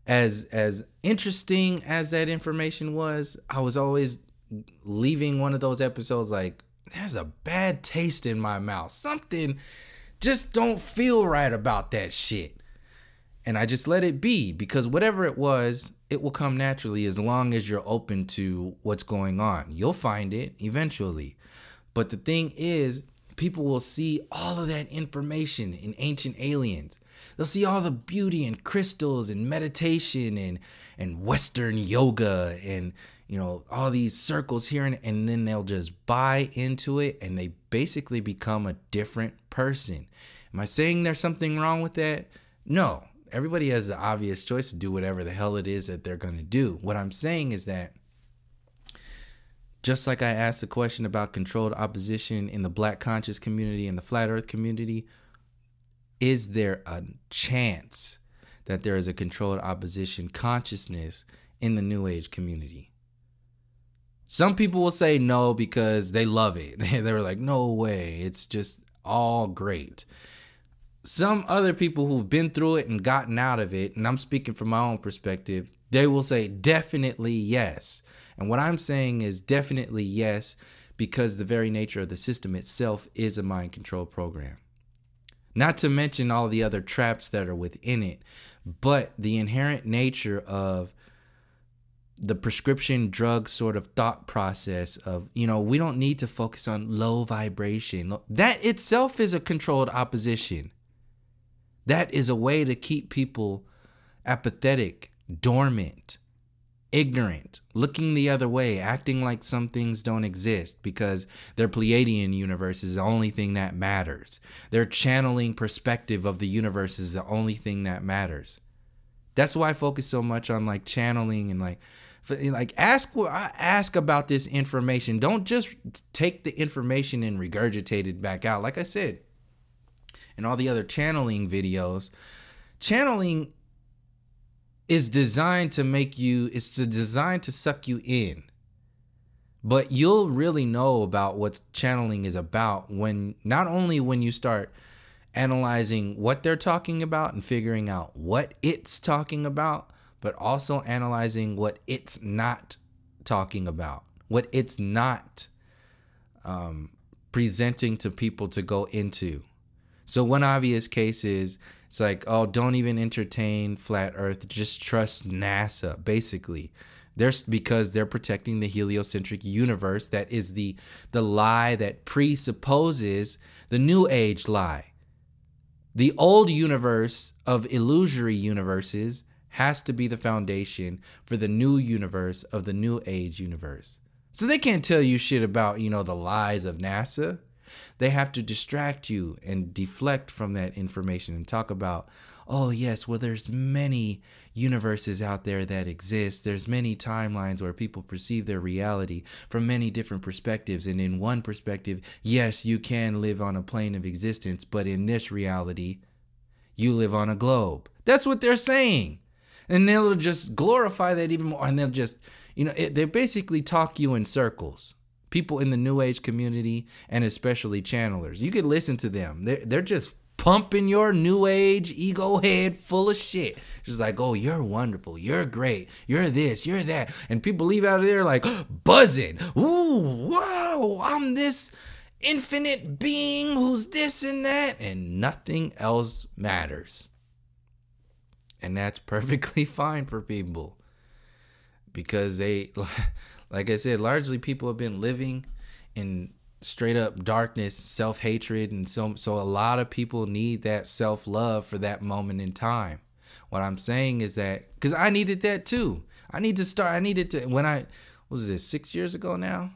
As interesting as that information was, I was always leaving one of those episodes like, there's a bad taste in my mouth. Something just don't feel right about that shit. And I just let it be, because whatever it was, it will come naturally as long as you're open to what's going on. You'll find it eventually. But the thing is, people will see all of that information in Ancient Aliens. They'll see all the beauty and crystals and meditation and Western yoga and, all these circles here. And then they'll just buy into it and they basically become a different person. Am I saying there's something wrong with that? No. Everybody has the obvious choice to do whatever the hell it is that they're going to do. What I'm saying is that, just like I asked the question about controlled opposition in the Black conscious community and the Flat Earth community, is there a chance that there is a controlled opposition consciousness in the New Age community? Some people will say no because they love it. They were like, no way, it's just all great. Some other people who've been through it and gotten out of it, and I'm speaking from my own perspective, they will say definitely yes. And what I'm saying is definitely yes, because the very nature of the system itself is a mind control program. Not to mention all the other traps that are within it, but the inherent nature of the prescription drug sort of thought process of, we don't need to focus on low vibration. That itself is a controlled opposition. That is a way to keep people apathetic, dormant, ignorant, looking the other way, acting like some things don't exist because their Pleiadian universe is the only thing that matters. Their channeling perspective of the universe is the only thing that matters. That's why I focus so much on like channeling and like ask about this information. Don't just take the information and regurgitate it back out. Like I said, and all the other channeling videos, channeling is designed to designed to suck you in. But you'll really know about what channeling is about not only when you start analyzing what they're talking about and figuring out what it's talking about, but also analyzing what it's not talking about, what it's not presenting to people to go into. So one obvious case is, it's like, oh, don't even entertain flat earth. Just trust NASA, basically. Because they're protecting the heliocentric universe. That is the lie that presupposes the New Age lie. The old universe of illusory universes has to be the foundation for the new universe of the New Age universe. So they can't tell you shit about, the lies of NASA. They have to distract you and deflect from that information and talk about, oh yes, well there's many universes out there that exist. There's many timelines where people perceive their reality from many different perspectives. And in one perspective, yes, you can live on a plane of existence, but in this reality, you live on a globe. That's what they're saying. And they'll just glorify that even more. And they'll just, they basically talk you in circles. People in the New Age community, and especially channelers, you could listen to them. They're just pumping your new age ego head full of shit. Just like, oh, you're wonderful, you're great, you're this, you're that. And people leave out of there like buzzing. Ooh, wow, I'm this infinite being who's this and that, and nothing else matters. And that's perfectly fine for people, because they, like I said, largely people have been living in straight up darkness, self-hatred, and so a lot of people need that self-love for that moment in time. What I'm saying is that, because I needed that too. When I, what was this, 6 years ago now?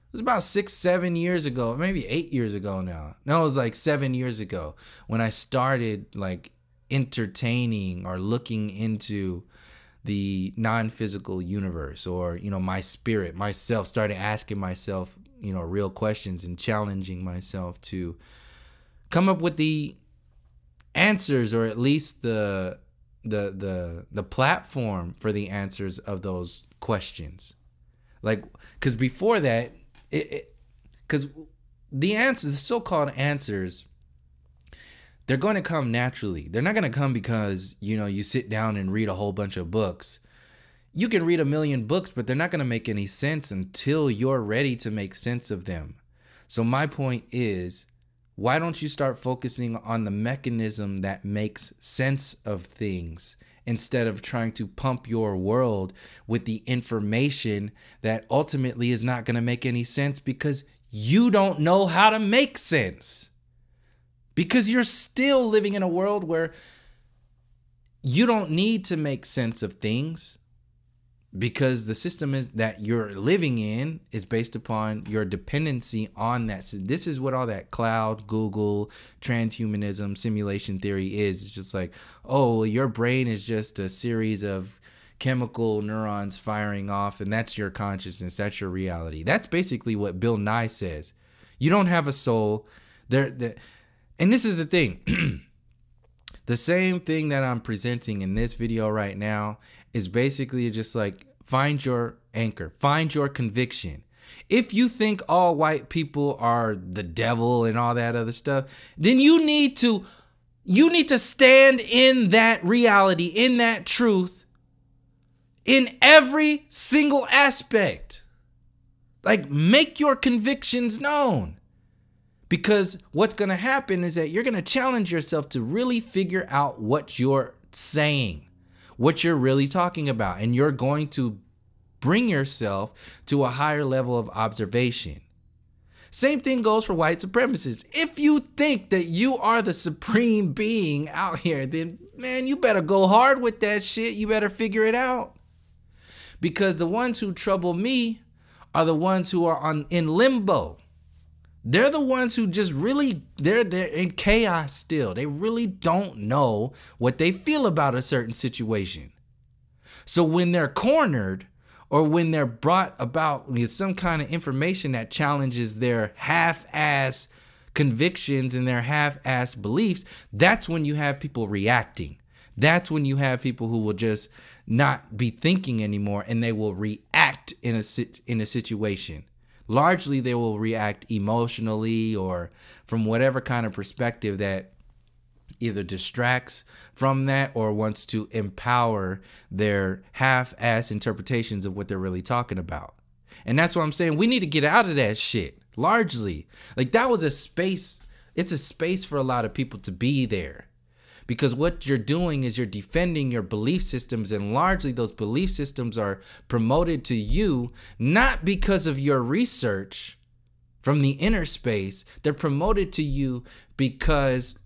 It was about 6-7 years ago, maybe 8 years ago now. No, it was like 7 years ago when I started like entertaining or looking into the non-physical universe, or, you know, my spirit, myself, started asking myself, you know, real questions and challenging myself to come up with the answers, or at least the platform for the answers of those questions. Like, because before that, because the so-called answers, they're going to come naturally. They're not going to come because, you know, you sit down and read a whole bunch of books. You can read 1,000,000 books, but they're not going to make any sense until you're ready to make sense of them. So my point is, why don't you start focusing on the mechanism that makes sense of things, instead of trying to pump your world with the information that ultimately is not going to make any sense because you don't know how to make sense? Because you're still living in a world where you don't need to make sense of things, because the system that you're living in is based upon your dependency on that. So this is what all that cloud, Google, transhumanism, simulation theory is. It's just like, oh, your brain is just a series of chemical neurons firing off, and that's your consciousness, that's your reality. That's basically what Bill Nye says. You don't have a soul. And this is the thing. The same thing that I'm presenting in this video right now is basically just like, find your anchor, find your conviction. If you think all white people are the devil and all that other stuff, then you need to stand in that reality, in that truth, in every single aspect. Like, make your convictions known. Because what's going to happen is that you're going to challenge yourself to really figure out what you're saying, what you're really talking about, and you're going to bring yourself to a higher level of observation. Same thing goes for white supremacists. If you think that you are the supreme being out here, then man, you better go hard with that shit. You better figure it out. Because the ones who trouble me are the ones who are in limbo. They're the ones who just really, they're in chaos still. They really don't know what they feel about a certain situation. So when they're cornered, or when they're brought about with some kind of information that challenges their half-ass convictions and their half-ass beliefs, that's when you have people reacting. That's when you have people who will just not be thinking anymore, and they will react in a situation. Largely, they will react emotionally or from whatever kind of perspective that either distracts from that or wants to empower their half-ass interpretations of what they're really talking about. And that's what I'm saying. We need to get out of that shit, largely. Like, that was a space. It's a space for a lot of people to be there. Because what you're doing is you're defending your belief systems, and largely those belief systems are promoted to you not because of your research from the inner space. They're promoted to you because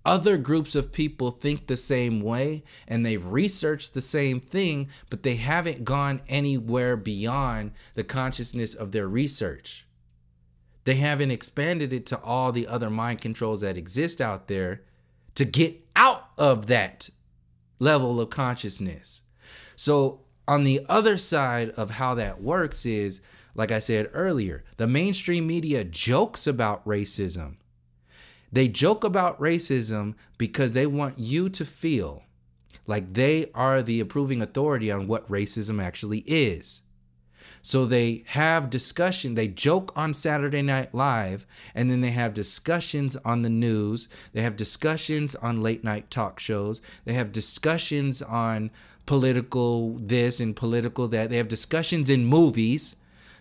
other groups of people think the same way, and they've researched the same thing, but they haven't gone anywhere beyond the consciousness of their research. They haven't expanded it to all the other mind controls that exist out there to get out of that level of consciousness. So on the other side of how that works is, like I said earlier, the mainstream media jokes about racism. They joke about racism because they want you to feel like they are the approving authority on what racism actually is. So they have discussion, they joke on Saturday Night Live, and then they have discussions on the news. They have discussions on late night talk shows. They have discussions on political this and political that. They have discussions in movies.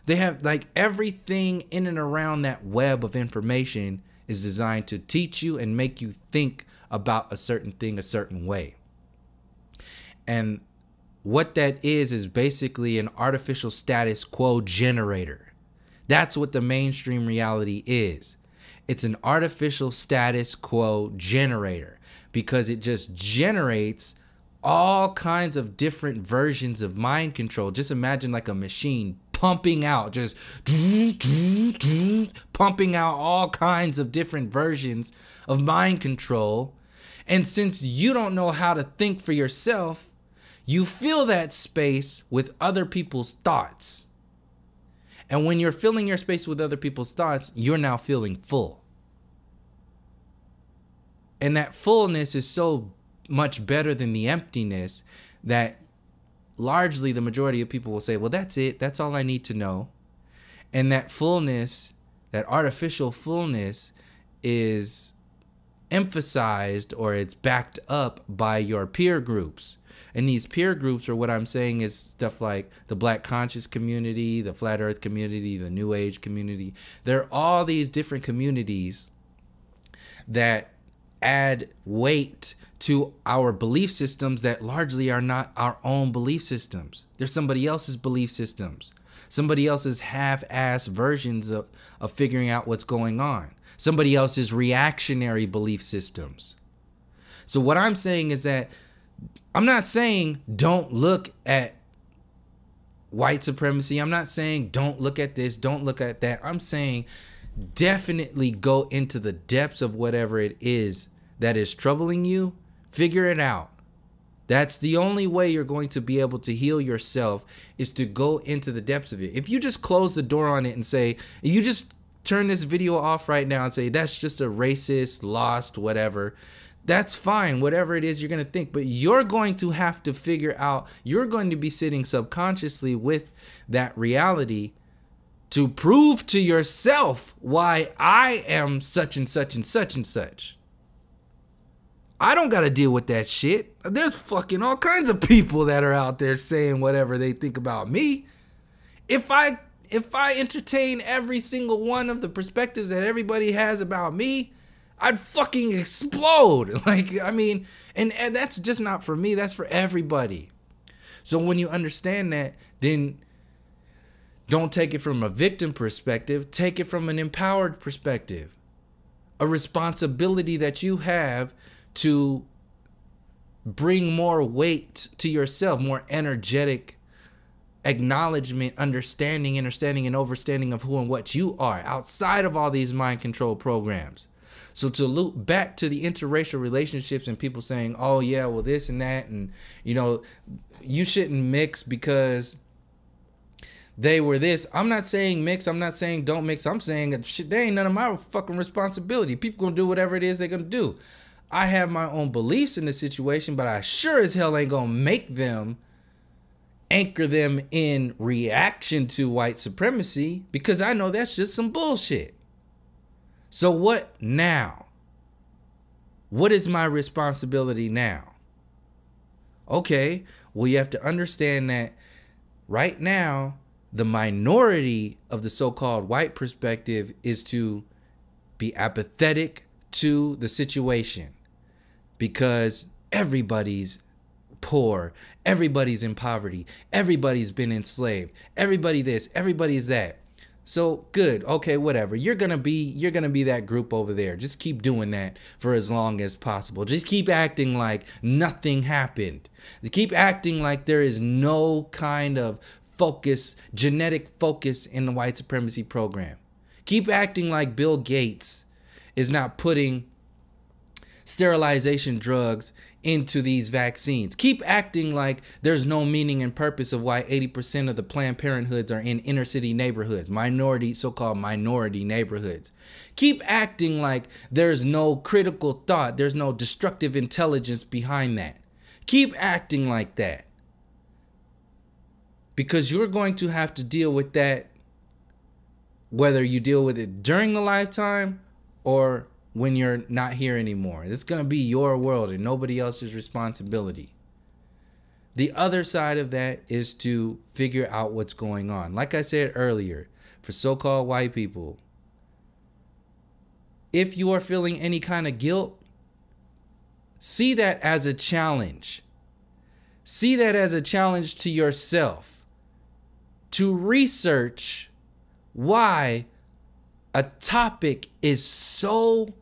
They have like everything in and around that web of information is designed to teach you and make you think about a certain thing a certain way. And what that is basically an artificial status quo generator. That's what the mainstream reality is. It's an artificial status quo generator because it just generates all kinds of different versions of mind control. Just imagine like a machine pumping out, just pumping out all kinds of different versions of mind control. And since you don't know how to think for yourself, you fill that space with other people's thoughts. And when you're filling your space with other people's thoughts, you're now feeling full. And that fullness is so much better than the emptiness that largely the majority of people will say, well, that's it. That's all I need to know. And that fullness, that artificial fullness is emphasized or it's backed up by your peer groups. And these peer groups, or what I'm saying is stuff like the Black conscious community, the Flat Earth community, the New Age community. There are all these different communities that add weight to our belief systems that largely are not our own belief systems. They're somebody else's belief systems, somebody else's half-assed versions of figuring out what's going on, somebody else's reactionary belief systems. So what I'm saying is that I'm not saying don't look at white supremacy. I'm not saying don't look at this, don't look at that. I'm saying definitely go into the depths of whatever it is that is troubling you. Figure it out. That's the only way you're going to be able to heal yourself, is to go into the depths of it. If you just close the door on it and say, you just turn this video off right now and say, that's just a racist, lost, whatever, that's fine, whatever it is you're going to think. But you're going to have to figure out, you're going to be sitting subconsciously with that reality to prove to yourself why I am such and such and such and such. I don't got to deal with that shit. There's fucking all kinds of people that are out there saying whatever they think about me. If I entertain every single one of the perspectives that everybody has about me, I'd fucking explode. Like, I mean, and that's just not for me. That's for everybody. So when you understand that, then don't take it from a victim perspective. Take it from an empowered perspective. A responsibility that you have to bring more weight to yourself, more energetic acknowledgement, understanding, and overstanding of who and what you are outside of all these mind control programs. So to loop back to the interracial relationships and people saying, oh yeah, well this and that, and you know, you shouldn't mix because they were this. I'm not saying mix. I'm not saying don't mix. I'm saying shit, they ain't none of my fucking responsibility. People gonna do whatever it is they're gonna do. I have my own beliefs in the situation, but I sure as hell ain't gonna make them anchor them in reaction to white supremacy, because I know that's just some bullshit. So what now? What is my responsibility now? Okay, well, you have to understand that right now, the minority of the so-called white perspective is to be apathetic to the situation, because everybody's poor, everybody's in poverty, everybody's been enslaved, everybody this, everybody's that. So good, okay, whatever. You're gonna be that group over there. Just keep doing that for as long as possible. Just keep acting like nothing happened. Keep acting like there is no kind of focus, genetic focus in the white supremacy program. Keep acting like Bill Gates is not putting sterilization drugs into these vaccines. Keep acting like there's no meaning and purpose of why 80% of the Planned Parenthoods are in inner city neighborhoods, so-called minority neighborhoods. Keep acting like there's no critical thought, there's no destructive intelligence behind that. Keep acting like that. because you're going to have to deal with that, whether you deal with it during the lifetime or when you're not here anymore. It's going to be your world and nobody else's responsibility. The other side of that is to figure out what's going on. Like I said earlier, for so-called white people, if you are feeling any kind of guilt, see that as a challenge. See that as a challenge to yourself to research why a topic is so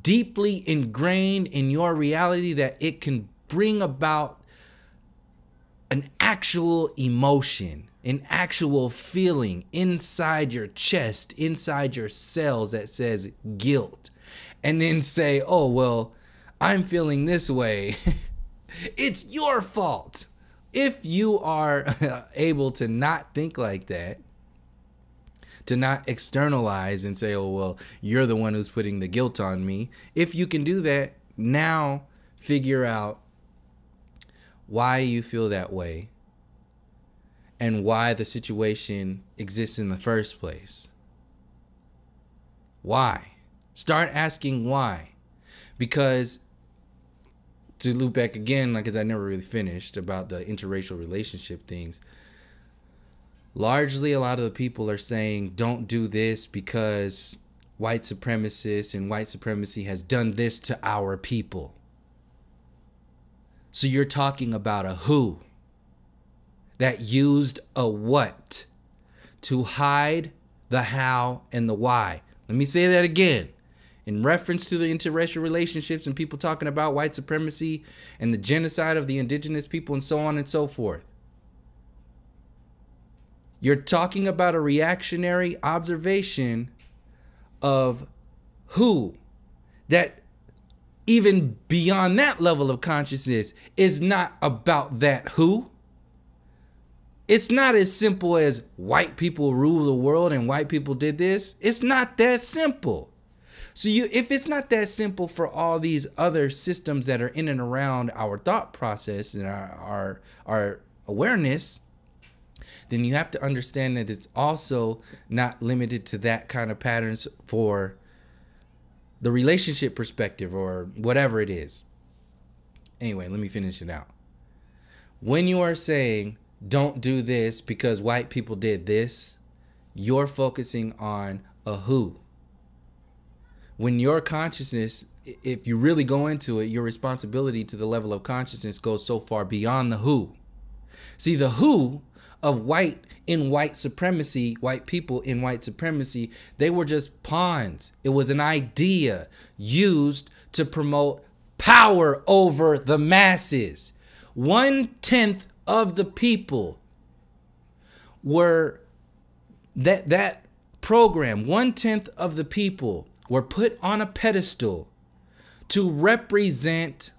deeply ingrained in your reality that it can bring about an actual emotion, an actual feeling inside your chest, inside your cells that says guilt. And then say, oh, well, I'm feeling this way. It's your fault. If you are able to not think like that, to not externalize and say, oh, well, you're the one who's putting the guilt on me. If you can do that, now figure out why you feel that way and why the situation exists in the first place. Why? Start asking why. Because, to loop back again, like, as I never really finished about the interracial relationship things, largely a lot of the people are saying don't do this because white supremacists and white supremacy has done this to our people. So you're talking about a who that used a what to hide the how and the why. Let me say that again. In reference to the interracial relationships and people talking about white supremacy and the genocide of the indigenous people and so on and so forth. You're talking about a reactionary observation of who that even beyond that level of consciousness is not about that who. It's not as simple as white people rule the world and white people did this. It's not that simple. So if it's not that simple for all these other systems that are in and around our thought process and our awareness, then you have to understand that it's also not limited to that kind of patterns for the relationship perspective or whatever it is. Anyway, let me finish it out. When you are saying don't do this because white people did this, you're focusing on a who. When your consciousness, if you really go into it, your responsibility to the level of consciousness goes so far beyond the who. See, the who of white supremacy, white people in white supremacy, they were just pawns. It was an idea used to promote power over the masses. 1/10 of the people were that program. 1/10 of the people were put on a pedestal to represent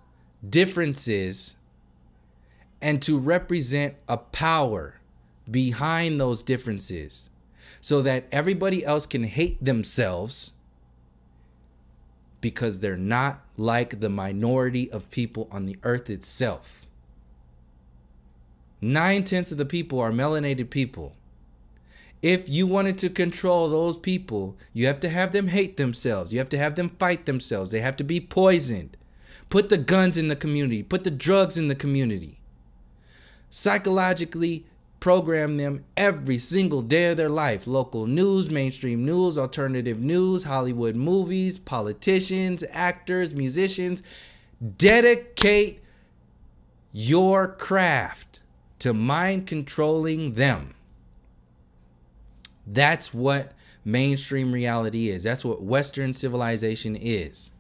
differences and to represent a power behind those differences so that everybody else can hate themselves because they're not like the minority of people on the earth itself. 9/10 of the people are melanated people. If you wanted to control those people, you have to have them hate themselves. You have to have them fight themselves. They have to be poisoned. Put the guns in the community. Put the drugs in the community. Psychologically program them every single day of their life. Local news, mainstream news, alternative news, Hollywood movies, politicians, actors, musicians. Dedicate your craft to mind controlling them. That's what mainstream reality is. That's what Western civilization is.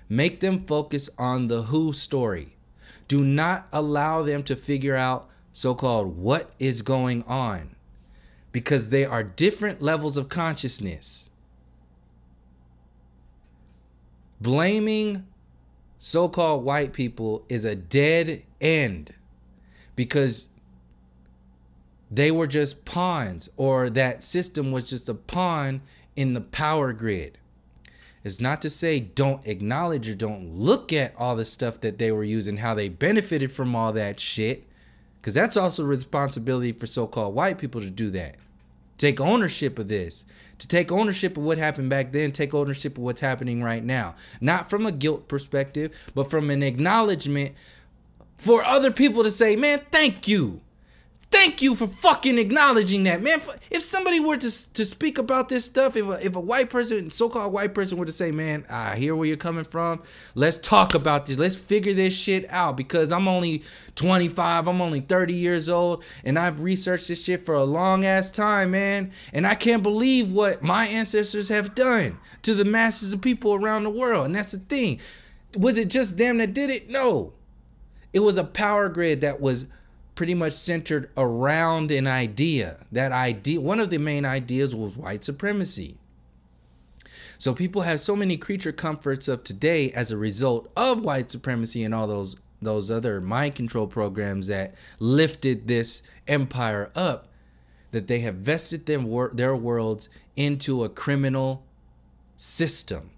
Make them focus on the who story. Do not allow them to figure out so-called what is going on, because they are different levels of consciousness. Blaming so-called white people is a dead end because they were just pawns, or that system was just a pawn in the power grid. It's not to say don't acknowledge or don't look at all the stuff that they were using, how they benefited from all that shit. Because that's also a responsibility for so-called white people to do that. Take ownership of this. To take ownership of what happened back then, take ownership of what's happening right now. Not from a guilt perspective, but from an acknowledgement for other people to say, man, thank you. Thank you for fucking acknowledging that, man. If somebody were to speak about this stuff, if a white person, so-called white person, were to say, man, I hear where you're coming from. Let's talk about this. Let's figure this shit out, because I'm only 25. I'm only 30 years old, and I've researched this shit for a long ass time, man. And I can't believe what my ancestors have done to the masses of people around the world. And that's the thing. Was it just them that did it? No. It was a power grid that was pretty much centered around an idea. That idea, one of the main ideas, was white supremacy. So people have so many creature comforts of today as a result of white supremacy and all those other mind control programs that lifted this empire up, that they have vested their worlds into a criminal system.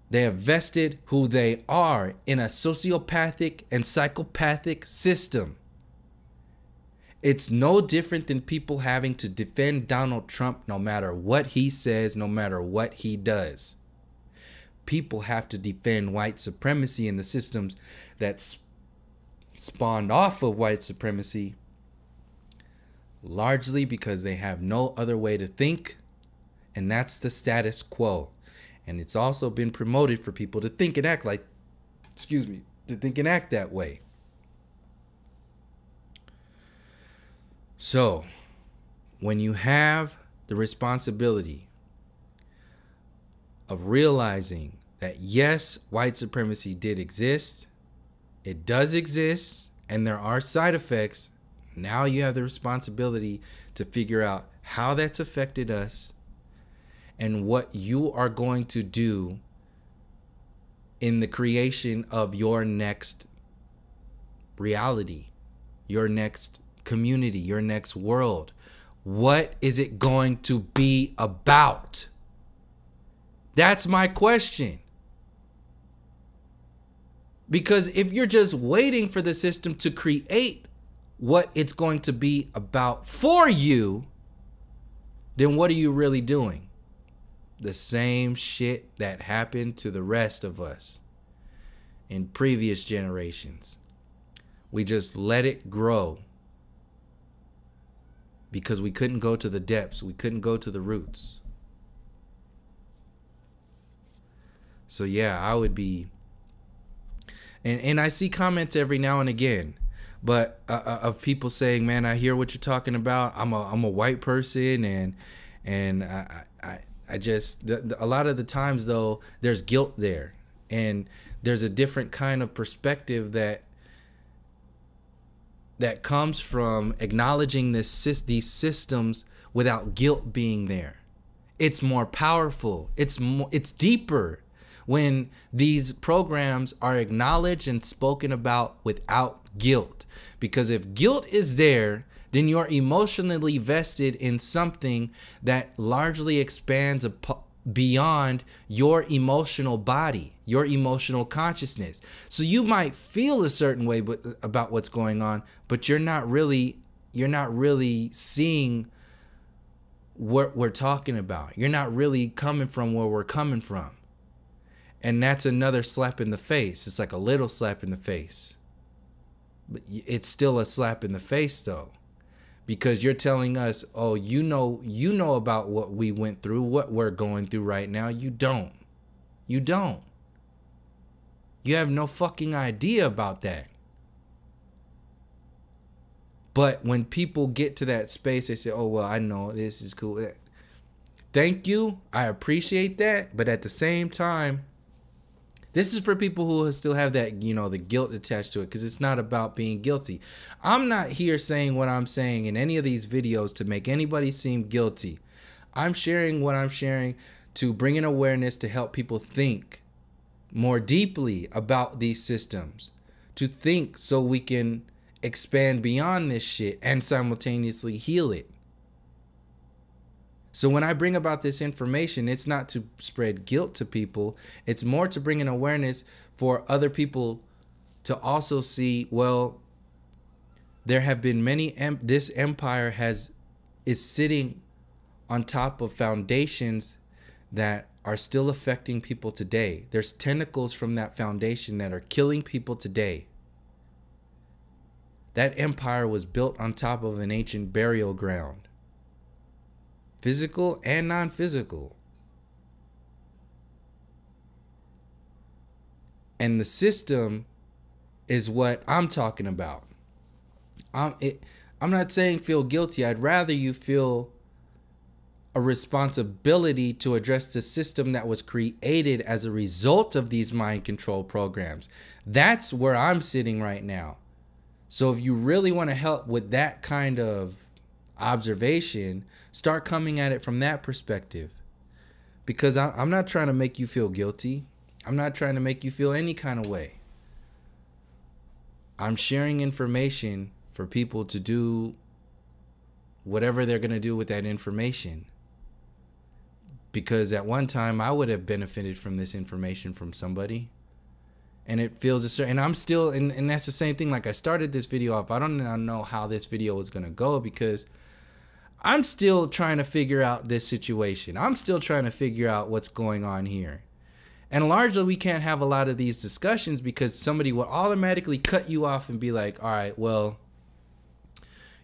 They have vested who they are in a sociopathic and psychopathic system. It's no different than people having to defend Donald Trump no matter what he says, no matter what he does. People have to defend white supremacy and the systems that spawned off of white supremacy, largely because they have no other way to think, and that's the status quo. And it's also been promoted for people to think and act like, to think and act that way. So, when you have the responsibility of realizing that yes, white supremacy did exist, it does exist, and there are side effects, now you have the responsibility to figure out how that's affected us, and what you are going to do in the creation of your next reality, your next community, your next world. What is it going to be about? That's my question. Because if you're just waiting for the system to create what it's going to be about for you, then what are you really doing? The same shit that happened to the rest of us in previous generations. We just let it grow because we couldn't go to the depths. We couldn't go to the roots. So yeah, I would be, and I see comments every now and again, but of people saying, man, I hear what you're talking about. I'm a white person, and I just, a lot of the times though, there's guilt there, and there's a different kind of perspective that comes from acknowledging these systems without guilt being there. It's more powerful. It's deeper when these programs are acknowledged and spoken about without guilt. Because if guilt is there, then you're emotionally vested in something that largely expands beyond your emotional body, your emotional consciousness. So you might feel a certain way about what's going on, but you're not really seeing what we're talking about. You're not really coming from where we're coming from. And that's another slap in the face. It's like a little slap in the face. But it's still a slap in the face though. Because you're telling us, oh, you know about what we went through, what we're going through right now. You don't. You don't. You have no fucking idea about that. But when people get to that space, they say, oh, well, I know this is cool. Thank you. I appreciate that. But at the same time, this is for people who still have that, the guilt attached to it, because it's not about being guilty. I'm not here saying what I'm saying in any of these videos to make anybody seem guilty. I'm sharing what I'm sharing to bring an awareness to help people think more deeply about these systems, to think so we can expand beyond this shit and simultaneously heal it. So when I bring about this information, it's not to spread guilt to people. It's more to bring an awareness for other people to also see, well, there have been many, this empire is sitting on top of foundations that are still affecting people today. There's tentacles from that foundation that are killing people today. That empire was built on top of an ancient burial ground, physical and non-physical. And the system is what I'm talking about. I'm not saying feel guilty. I'd rather you feel a responsibility to address the system that was created as a result of these mind control programs. That's where I'm sitting right now. So if you really want to help with that kind of observation, start coming at it from that perspective. Because I'm not trying to make you feel guilty. I'm not trying to make you feel any kind of way. I'm sharing information for people to do whatever they're going to do with that information. Because at one time I would have benefited from this information from somebody. And it feels a certain, and I'm still, and that's the same thing. Like I started this video off, I don't know how this video was going to go because I'm still trying to figure out this situation. I'm still trying to figure out what's going on here. And largely we can't have a lot of these discussions because somebody will automatically cut you off and be like, all right, well,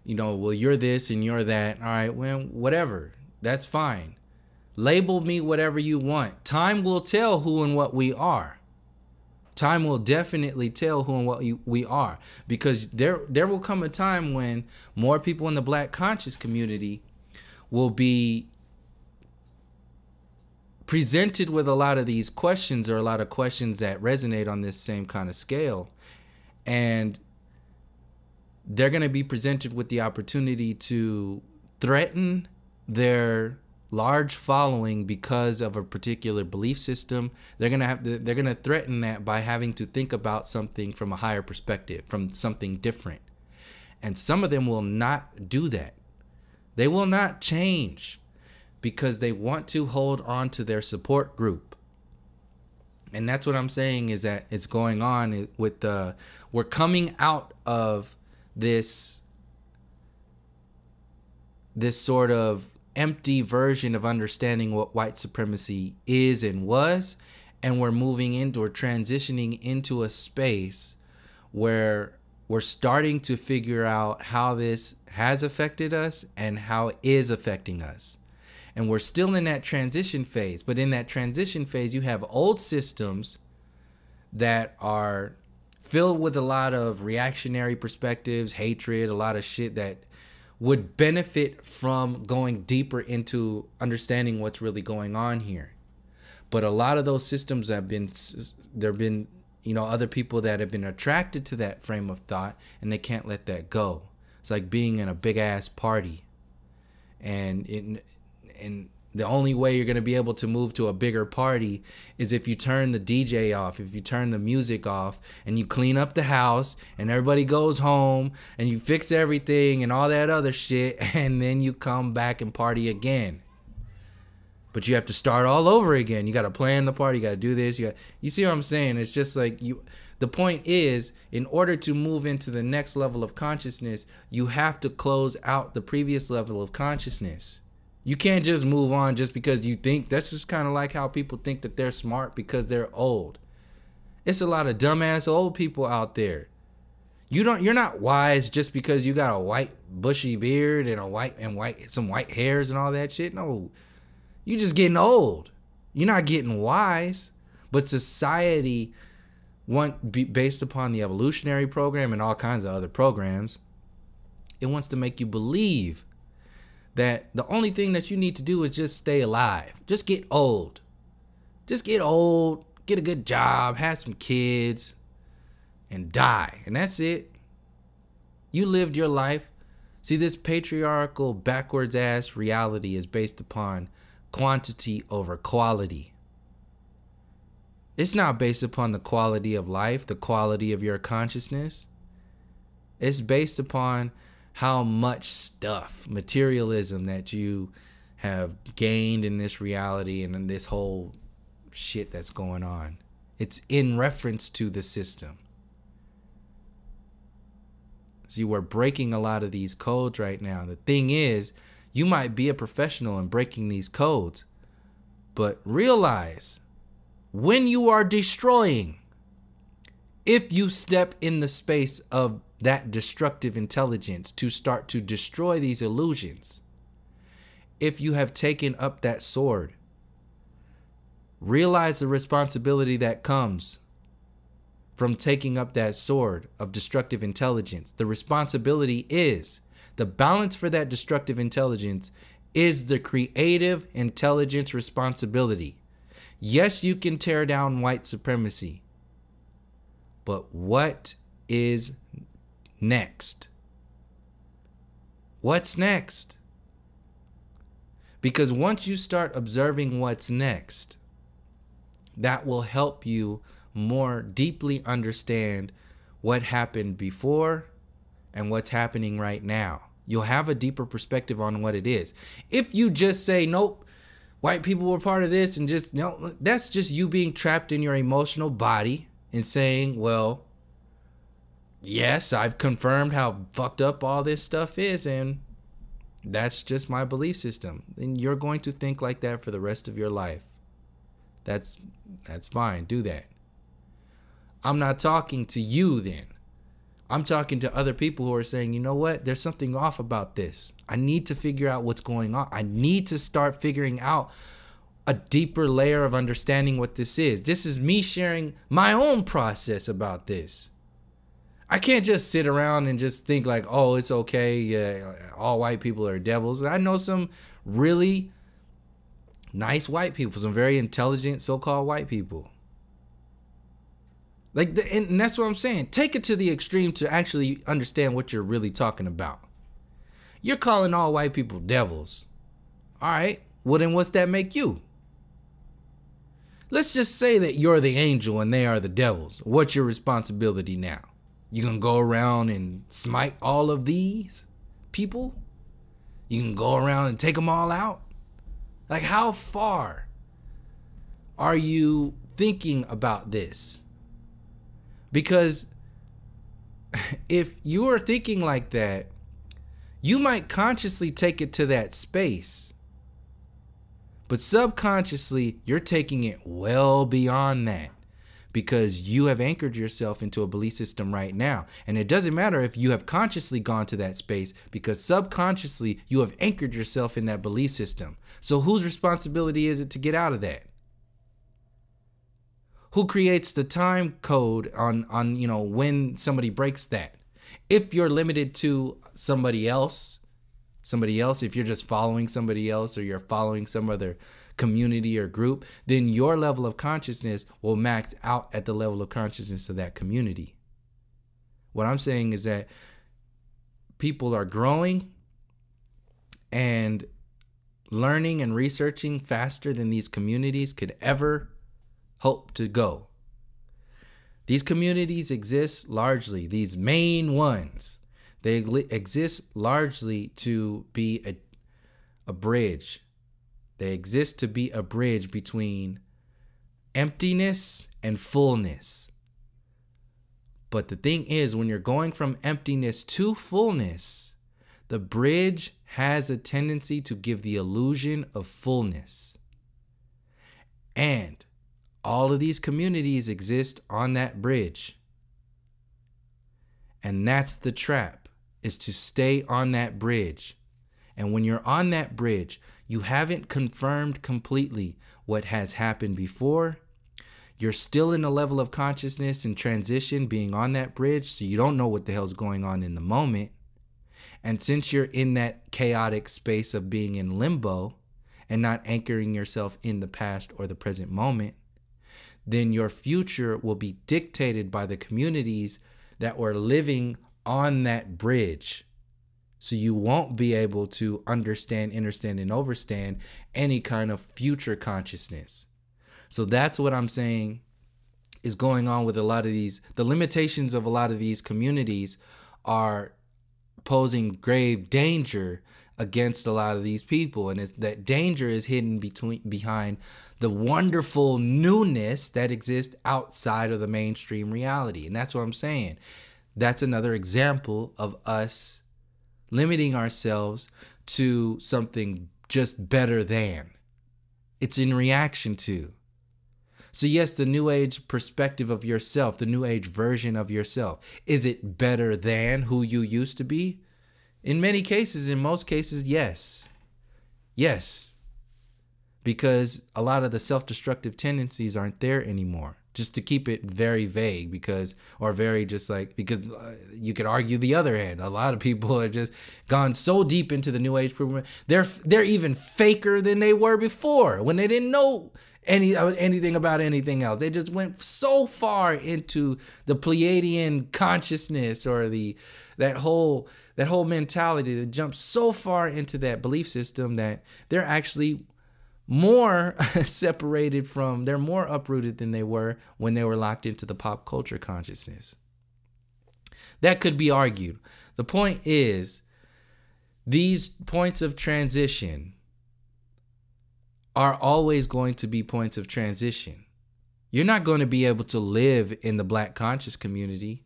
you know, well, you're this and you're that. All right, well, whatever. That's fine. Label me whatever you want. Time will tell who and what we are. Time will definitely tell who and what we are. Because there will come a time when more people in the Black conscious community will be presented with a lot of these questions, or a lot of questions that resonate on this same kind of scale. And they're going to be presented with the opportunity to threaten their large following because of a particular belief system. They're going to threaten that by having to think about something from a higher perspective, from something different. And some of them will not do that. They will not change because they want to hold on to their support group. And that's what I'm saying is that it's going on with we're coming out of this sort of empty version of understanding what white supremacy is and was, and we're moving into or transitioning into a space where we're starting to figure out how this has affected us and how it is affecting us. And we're still in that transition phase, but in that transition phase you have old systems that are filled with a lot of reactionary perspectives, hatred, a lot of shit that would benefit from going deeper into understanding what's really going on here. But a lot of those systems have been, you know, other people that have been attracted to that frame of thought, and they can't let that go. It's like being in a big ass party, and the only way you're going to be able to move to a bigger party is if you turn the DJ off, if you turn the music off, and you clean up the house, and everybody goes home, and you fix everything and all that other shit, and then you come back and party again. But you have to start all over again. You got to plan the party. You got to do this. You see what I'm saying? It's just like the point is, in order to move into the next level of consciousness, you have to close out the previous level of consciousness. You can't just move on just because you think. That's just kind of like how people think that they're smart because they're old. It's a lot of dumbass old people out there. You're not wise just because you got a white bushy beard and some white hairs and all that shit. No, you just getting old. You're not getting wise. But society, based upon the evolutionary program and all kinds of other programs, it wants to make you believe that the only thing that you need to do is just stay alive. Just get old. Just get old, get a good job, have some kids, and die. And that's it. You lived your life. See, this patriarchal, backwards ass reality is based upon quantity over quality. It's not based upon the quality of life, the quality of your consciousness. It's based upon how much stuff, materialism that you have gained in this reality and in this whole shit that's going on. It's in reference to the system. See, we're breaking a lot of these codes right now. The thing is, you might be a professional in breaking these codes, but realize when you are destroying, if you step in the space of that destructive intelligence to start to destroy these illusions, if you have taken up that sword, realize the responsibility that comes from taking up that sword of destructive intelligence. The responsibility is, the balance for that destructive intelligence is the creative intelligence responsibility. Yes, you can tear down white supremacy, but what is next? What's next? Because once you start observing what's next, that will help you more deeply understand what happened before and what's happening right now. You'll have a deeper perspective on what it is. If you just say, nope, white people were part of this, and just, no, that's just you being trapped in your emotional body and saying, well, yes, I've confirmed how fucked up all this stuff is, and that's just my belief system. Then you're going to think like that for the rest of your life. That's fine. Do that. I'm not talking to you then. I'm talking to other people who are saying, you know what? There's something off about this. I need to figure out what's going on. I need to start figuring out a deeper layer of understanding what this is. This is me sharing my own process about this. I can't just sit around and just think like, oh, it's okay. Yeah, all white people are devils. I know some really nice white people, some very intelligent so-called white people. And that's what I'm saying. Take it to the extreme to actually understand what you're really talking about. You're calling all white people devils. All right. Well, then what's that make you? Let's just say that you're the angel and they are the devils. What's your responsibility now? You can go around and smite all of these people? You can go around and take them all out? Like, how far are you thinking about this? Because if you are thinking like that, you might consciously take it to that space. But subconsciously, you're taking it well beyond that because you have anchored yourself into a belief system right now. And it doesn't matter if you have consciously gone to that space because subconsciously, you have anchored yourself in that belief system. So whose responsibility is it to get out of that? Who creates the time code on when somebody breaks that? If you're limited to somebody else, if you're just following somebody else or you're following some other community or group, then your level of consciousness will max out at the level of consciousness of that community. What I'm saying is that people are growing and learning and researching faster than these communities could ever hope to go. These communities exist largely, these main ones, they exist largely to be a bridge. They exist to be a bridge between emptiness and fullness. But the thing is, when you're going from emptiness to fullness, the bridge has a tendency to give the illusion of fullness. And all of these communities exist on that bridge. And that's the trap, is to stay on that bridge. And when you're on that bridge, you haven't confirmed completely what has happened before. You're still in a level of consciousness and transition being on that bridge, so you don't know what the hell's going on in the moment. And since you're in that chaotic space of being in limbo and not anchoring yourself in the past or the present moment, then your future will be dictated by the communities that were living on that bridge. So you won't be able to understand, understand, and overstand any kind of future consciousness. So that's what I'm saying is going on with a lot of these. The limitations of a lot of these communities are posing grave danger against a lot of these people, and it's that danger is hidden behind the wonderful newness that exists outside of the mainstream reality. And that's what I'm saying. That's another example of us limiting ourselves to something just better than. It's in reaction to. So yes, the new age perspective of yourself, the new age version of yourself, is it better than who you used to be? In many cases, in most cases, yes. Yes. Because a lot of the self-destructive tendencies aren't there anymore. Just to keep it very vague, because you could argue the other end. A lot of people have just gone so deep into the new age movement. They're even faker than they were before, when they didn't know anything about anything else. They just went so far into the Pleiadian consciousness, or that whole mentality, that jumped so far into that belief system that they're actually more separated from, they're more uprooted than they were when they were locked into the pop culture consciousness. That could be argued. The point is, these points of transition are always going to be points of transition. You're not going to be able to live in the Black conscious community.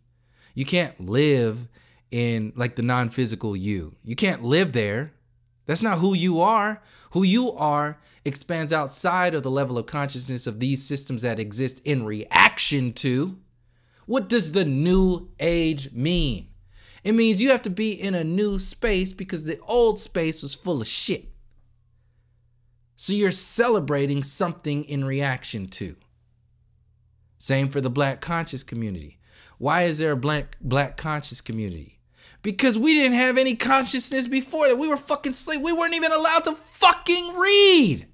You can't live in like the non-physical you. You can't live there. That's not who you are. Who you are expands outside of the level of consciousness of these systems that exist in reaction to. What does the new age mean? It means you have to be in a new space because the old space was full of shit. So you're celebrating something in reaction to. Same for the Black conscious community. Why is there a black conscious community? Because we didn't have any consciousness before that. We were fucking slaves. We weren't even allowed to fucking read.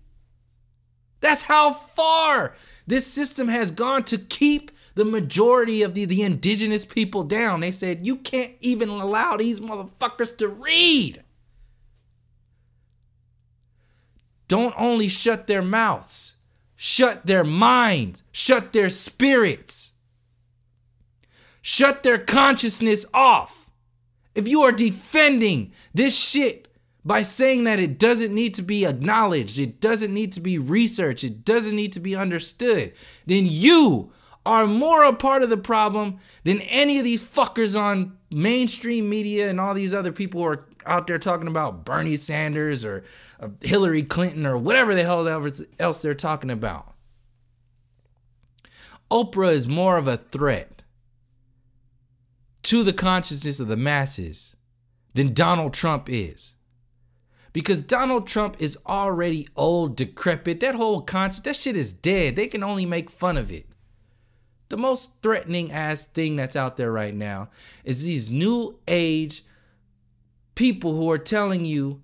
That's how far this system has gone to keep the majority of the indigenous people down. They said, you can't even allow these motherfuckers to read. Don't only shut their mouths, shut their minds, shut their spirits, shut their consciousness off. If you are defending this shit by saying that it doesn't need to be acknowledged, it doesn't need to be researched, it doesn't need to be understood, then you are more a part of the problem than any of these fuckers on mainstream media and all these other people who are out there talking about Bernie Sanders or Hillary Clinton or whatever the hell else they're talking about. Oprah is more of a threat to the consciousness of the masses than Donald Trump is. Because Donald Trump is already old, decrepit. That whole that shit is dead. They can only make fun of it. The most threatening ass thing that's out there right now is these new age people who are telling you,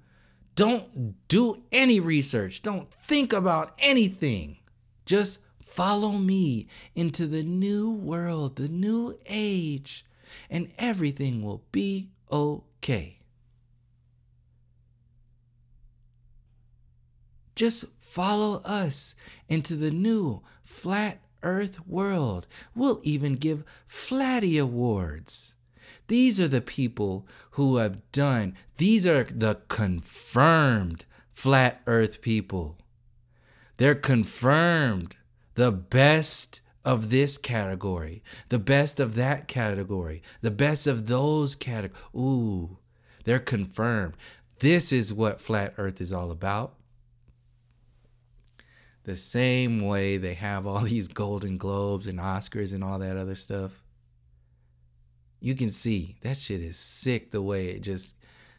don't do any research. Don't think about anything. Just follow me into the new world, the new age, and everything will be okay. Just follow us into the new flat earth world. We'll even give Flatty Awards. These are the people who have done, these are the confirmed flat earth people. They're confirmed the best of this category, the best of that category, the best of those categories. Ooh, they're confirmed. This is what flat earth is all about. The same way they have all these Golden Globes and Oscars and all that other stuff. You can see that shit is sick, the way it just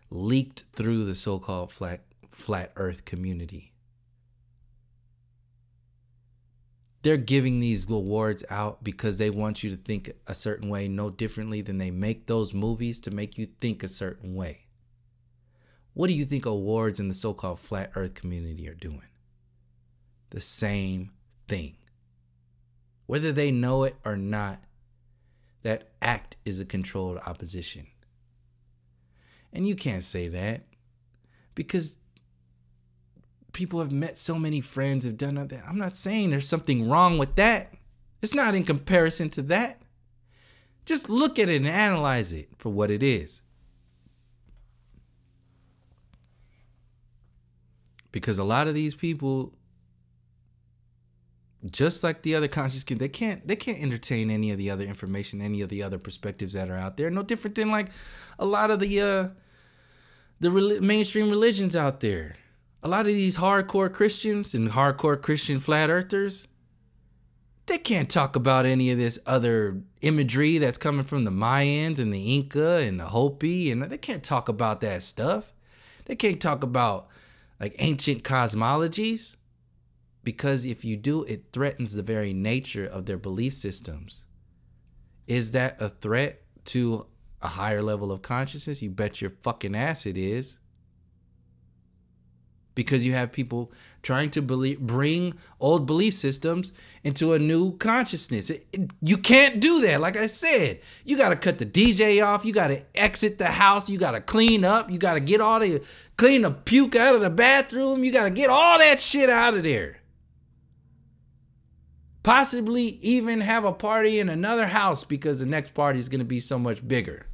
leaked through the so-called flat earth community. They're giving these awards out because they want you to think a certain way, no differently than they make those movies to make you think a certain way. What do you think awards in the so-called flat earth community are doing? The same thing. Whether they know it or not, that act is a controlled opposition. And you can't say that because people have met so many friends, have done that. I'm not saying there's something wrong with that. It's not in comparison to that. Just look at it and analyze it for what it is. Because a lot of these people, just like the other conscious kid, they can't entertain any of the other information, any of the other perspectives that are out there. No different than like a lot of the mainstream religions out there. A lot of these hardcore Christians and hardcore Christian flat earthers, they can't talk about any of this other imagery that's coming from the Mayans and the Inca and the Hopi, and they can't talk about that stuff. They can't talk about like ancient cosmologies, because if you do, it threatens the very nature of their belief systems. Is that a threat to a higher level of consciousness? You bet your fucking ass it is. Because you have people trying to bring old belief systems into a new consciousness. You can't do that. Like I said, you got to cut the DJ off. You got to exit the house. You got to clean up. You got to clean the puke out of the bathroom. You got to get all that shit out of there. Possibly even have a party in another house, because the next party is going to be so much bigger.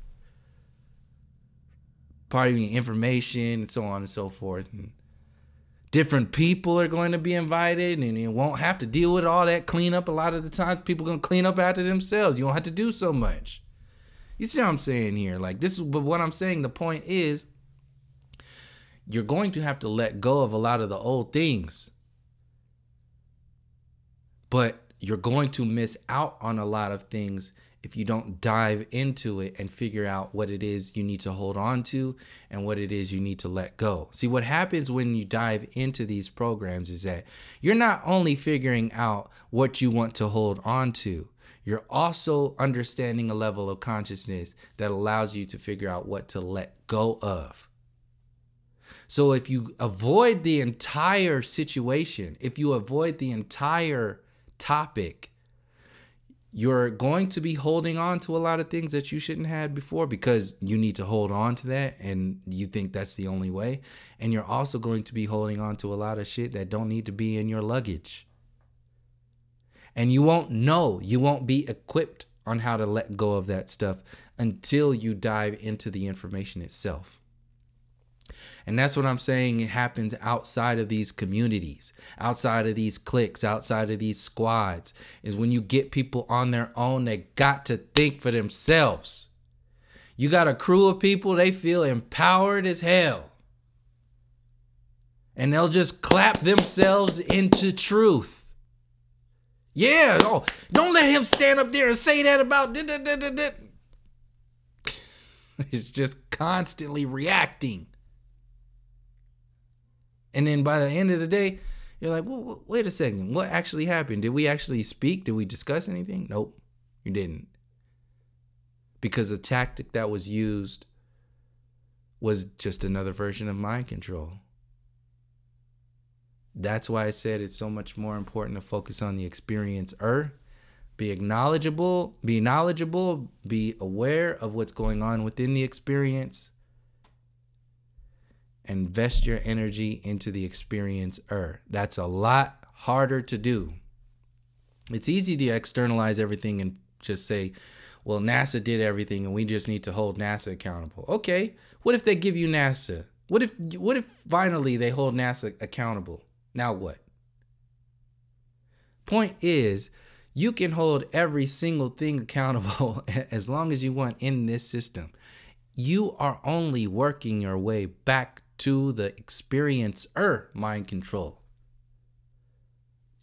Party information and so on and so forth. And different people are going to be invited, and you won't have to deal with all that cleanup. A lot of the times people are going to clean up after themselves. You don't have to do so much. You see what I'm saying here? Like, this is, but what I'm saying, the point is, you're going to have to let go of a lot of the old things. But you're going to miss out on a lot of things if you don't dive into it and figure out what it is you need to hold on to and what it is you need to let go. See, what happens when you dive into these programs is that you're not only figuring out what you want to hold on to, you're also understanding a level of consciousness that allows you to figure out what to let go of. So if you avoid the entire situation, if you avoid the entire topic, you're going to be holding on to a lot of things that you shouldn't have before, because you need to hold on to that and you think that's the only way. And you're also going to be holding on to a lot of shit that don't need to be in your luggage. And you won't be equipped on how to let go of that stuff until you dive into the information itself. And that's what I'm saying. It happens outside of these communities, outside of these cliques, outside of these squads, is when you get people on their own, they got to think for themselves. You got a crew of people, they feel empowered as hell. And they'll just clap themselves into truth. Yeah, oh, don't let him stand up there and say that about... It's just constantly reacting. And then by the end of the day, you're like, well, wait a second. What actually happened? Did we actually speak? Did we discuss anything? Nope, you didn't. Because the tactic that was used was just another version of mind control. That's why I said it's so much more important to focus on the experiencer. Be knowledgeable, be aware of what's going on within the experience. Invest your energy into the experiencer. That's a lot harder to do. It's easy to externalize everything and just say, well, NASA did everything and we just need to hold NASA accountable. Okay, what if they give you NASA? What if finally they hold NASA accountable? Now what? Point is, you can hold every single thing accountable as long as you want in this system. You are only working your way back to the experiencer mind control.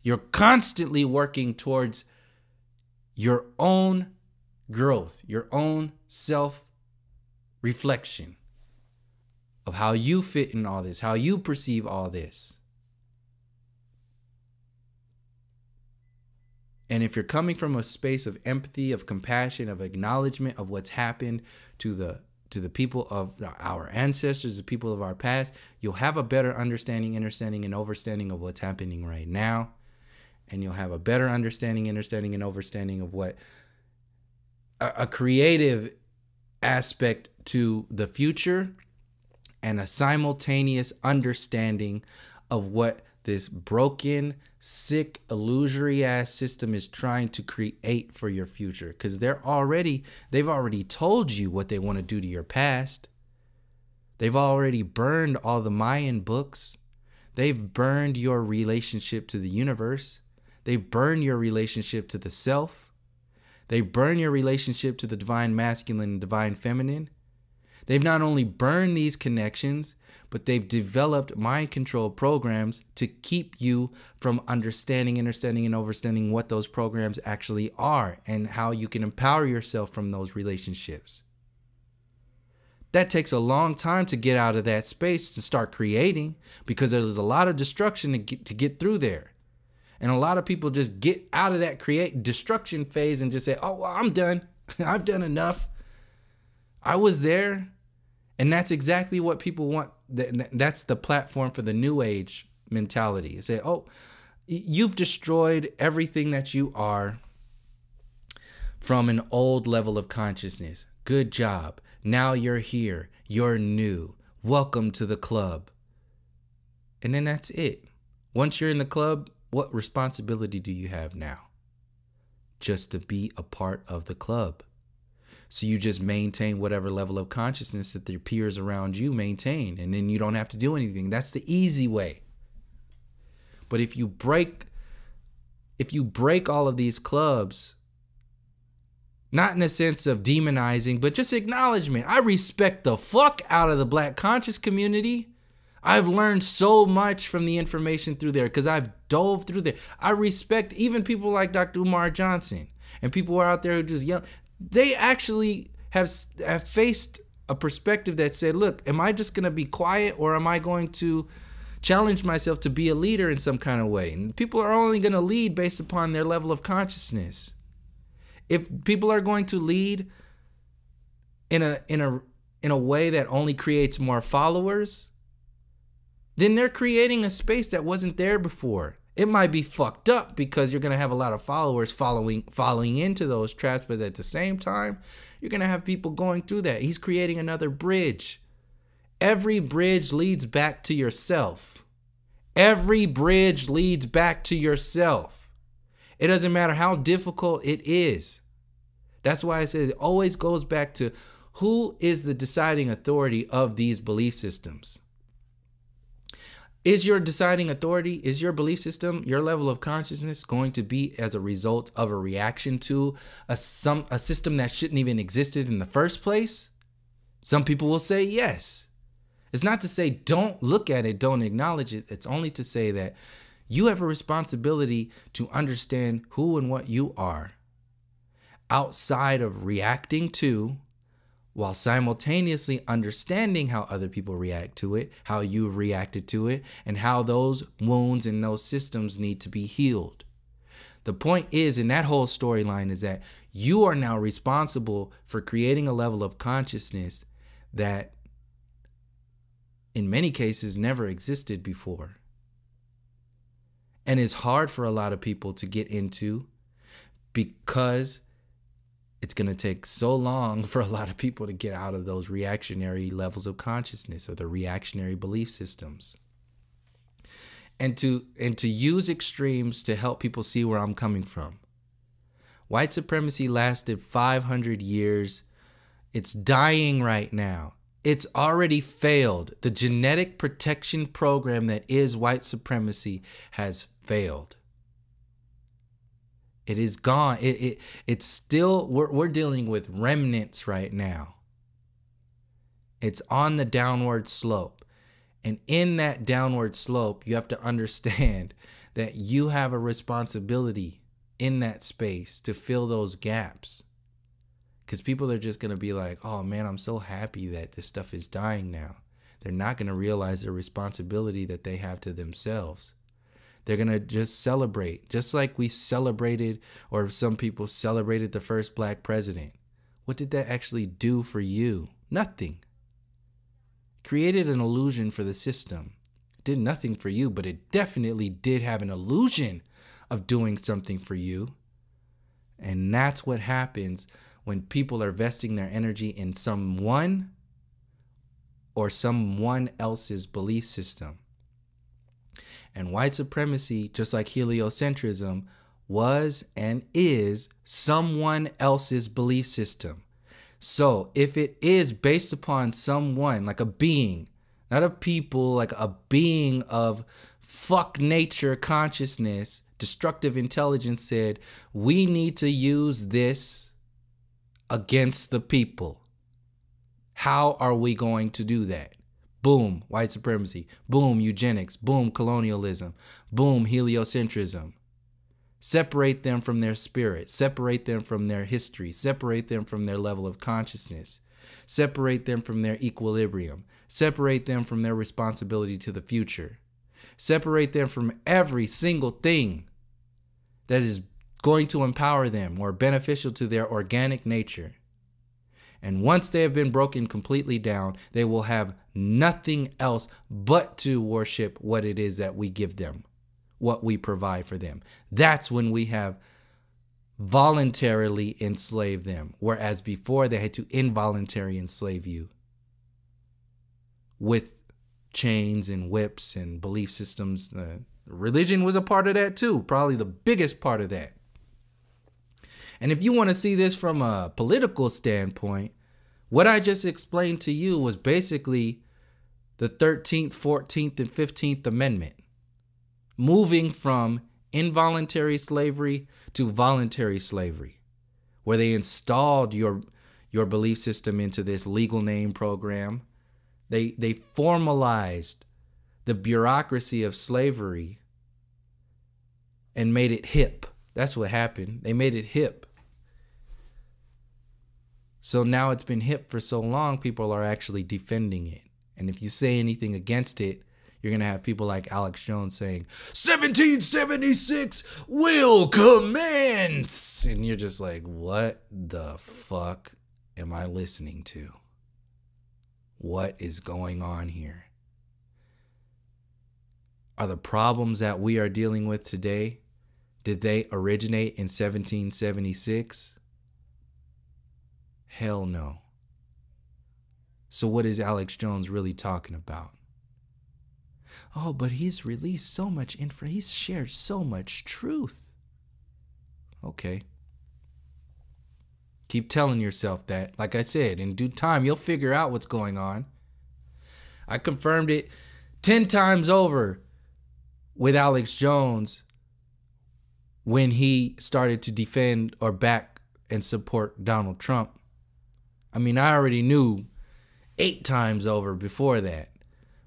You're constantly working towards your own growth, your own self-reflection of how you fit in all this, how you perceive all this. And if you're coming from a space of empathy, of compassion, of acknowledgement of what's happened to the people of our ancestors, the people of our past, you'll have a better understanding, and overstanding of what's happening right now. And you'll have a better understanding, and overstanding of what a creative aspect to the future, and a simultaneous understanding of what this broken, sick, illusory ass system is trying to create for your future. Because they've already told you what they want to do to your past. They've already burned all the Mayan books. They've burned your relationship to the universe. They burn your relationship to the self. They burn your relationship to the divine masculine and divine feminine. They've not only burned these connections, but they've developed mind control programs to keep you from understanding, understanding, and overstanding what those programs actually are and how you can empower yourself from those relationships. That takes a long time to get out of that space to start creating, because there's a lot of destruction to get through there. And a lot of people just get out of that destruction phase and just say, oh, well, I'm done. I've done enough. I was there. And that's exactly what people want. That's the platform for the new age mentality. Say, oh, you've destroyed everything that you are from an old level of consciousness. Good job. Now you're here. You're new. Welcome to the club. And then that's it. Once you're in the club, what responsibility do you have now? Just to be a part of the club. So you just maintain whatever level of consciousness that your peers around you maintain, and then you don't have to do anything. That's the easy way. But if you break all of these clubs, not in a sense of demonizing, but just acknowledgement. I respect the fuck out of the Black conscious community. I've learned so much from the information through there because I've dove through there. I respect even people like Dr. Umar Johnson and people who are out there who just yell. They actually have faced a perspective that said, look, am I just going to be quiet, or am I going to challenge myself to be a leader in some kind of way? And people are only going to lead based upon their level of consciousness. If people are going to lead in a way that only creates more followers, then they're creating a space that wasn't there before. It might be fucked up because you're going to have a lot of followers following into those traps, but at the same time, you're going to have people going through that. He's creating another bridge. Every bridge leads back to yourself. Every bridge leads back to yourself. It doesn't matter how difficult it is. That's why I say it always goes back to who is the deciding authority of these belief systems. Is your deciding authority, is your belief system, your level of consciousness going to be as a result of a reaction to a system that shouldn't even existed in the first place? Some people will say yes. It's not to say don't look at it, don't acknowledge it. It's only to say that you have a responsibility to understand who and what you are outside of reacting to, while simultaneously understanding how other people react to it, how you've reacted to it, and how those wounds and those systems need to be healed. The point is, in that whole storyline, is that you are now responsible for creating a level of consciousness that in many cases never existed before. And it's hard for a lot of people to get into because it's going to take so long for a lot of people to get out of those reactionary levels of consciousness or the reactionary belief systems. And to use extremes to help people see where I'm coming from. White supremacy lasted 500 years. It's dying right now. It's already failed. The genetic protection program that is white supremacy has failed. It is gone. It's still, we're dealing with remnants right now. It's on the downward slope. And in that downward slope, you have to understand that you have a responsibility in that space to fill those gaps. Because people are just going to be like, oh man, I'm so happy that this stuff is dying now. They're not going to realize the responsibility that they have to themselves. They're going to just celebrate, just like we celebrated, or some people celebrated the first black president. What did that actually do for you? Nothing. Created an illusion for the system. It did nothing for you, but it definitely did have an illusion of doing something for you. And that's what happens when people are vesting their energy in someone or someone else's belief system. And white supremacy, just like heliocentrism, was and is someone else's belief system. So if it is based upon someone, like a being, not a people, like a being of fuck nature consciousness, destructive intelligence said, we need to use this against the people. How are we going to do that? Boom, white supremacy. Boom, eugenics. Boom, colonialism. Boom, heliocentrism. Separate them from their spirit. Separate them from their history. Separate them from their level of consciousness. Separate them from their equilibrium. Separate them from their responsibility to the future. Separate them from every single thing that is going to empower them or beneficial to their organic nature. And once they have been broken completely down, they will have nothing else but to worship what it is that we give them, what we provide for them. That's when we have voluntarily enslaved them, whereas before they had to involuntarily enslave you with chains and whips and belief systems. Religion was a part of that too, probably the biggest part of that. And if you want to see this from a political standpoint, what I just explained to you was basically the 13th, 14th, and 15th Amendment, moving from involuntary slavery to voluntary slavery, where they installed your belief system into this legal name program. They formalized the bureaucracy of slavery and made it hip. That's what happened. They made it hip. So now it's been hip for so long, people are actually defending it. And if you say anything against it, you're going to have people like Alex Jones saying, 1776 will commence. And you're just like, what the fuck am I listening to? What is going on here? Are the problems that we are dealing with today, did they originate in 1776? Hell no. So what is Alex Jones really talking about? Oh, but he's released so much info. He's shared so much truth. Okay. Keep telling yourself that. Like I said, in due time, you'll figure out what's going on. I confirmed it 10 times over with Alex Jones when he started to defend or back and support Donald Trump. I mean, I already knew 8 times over before that.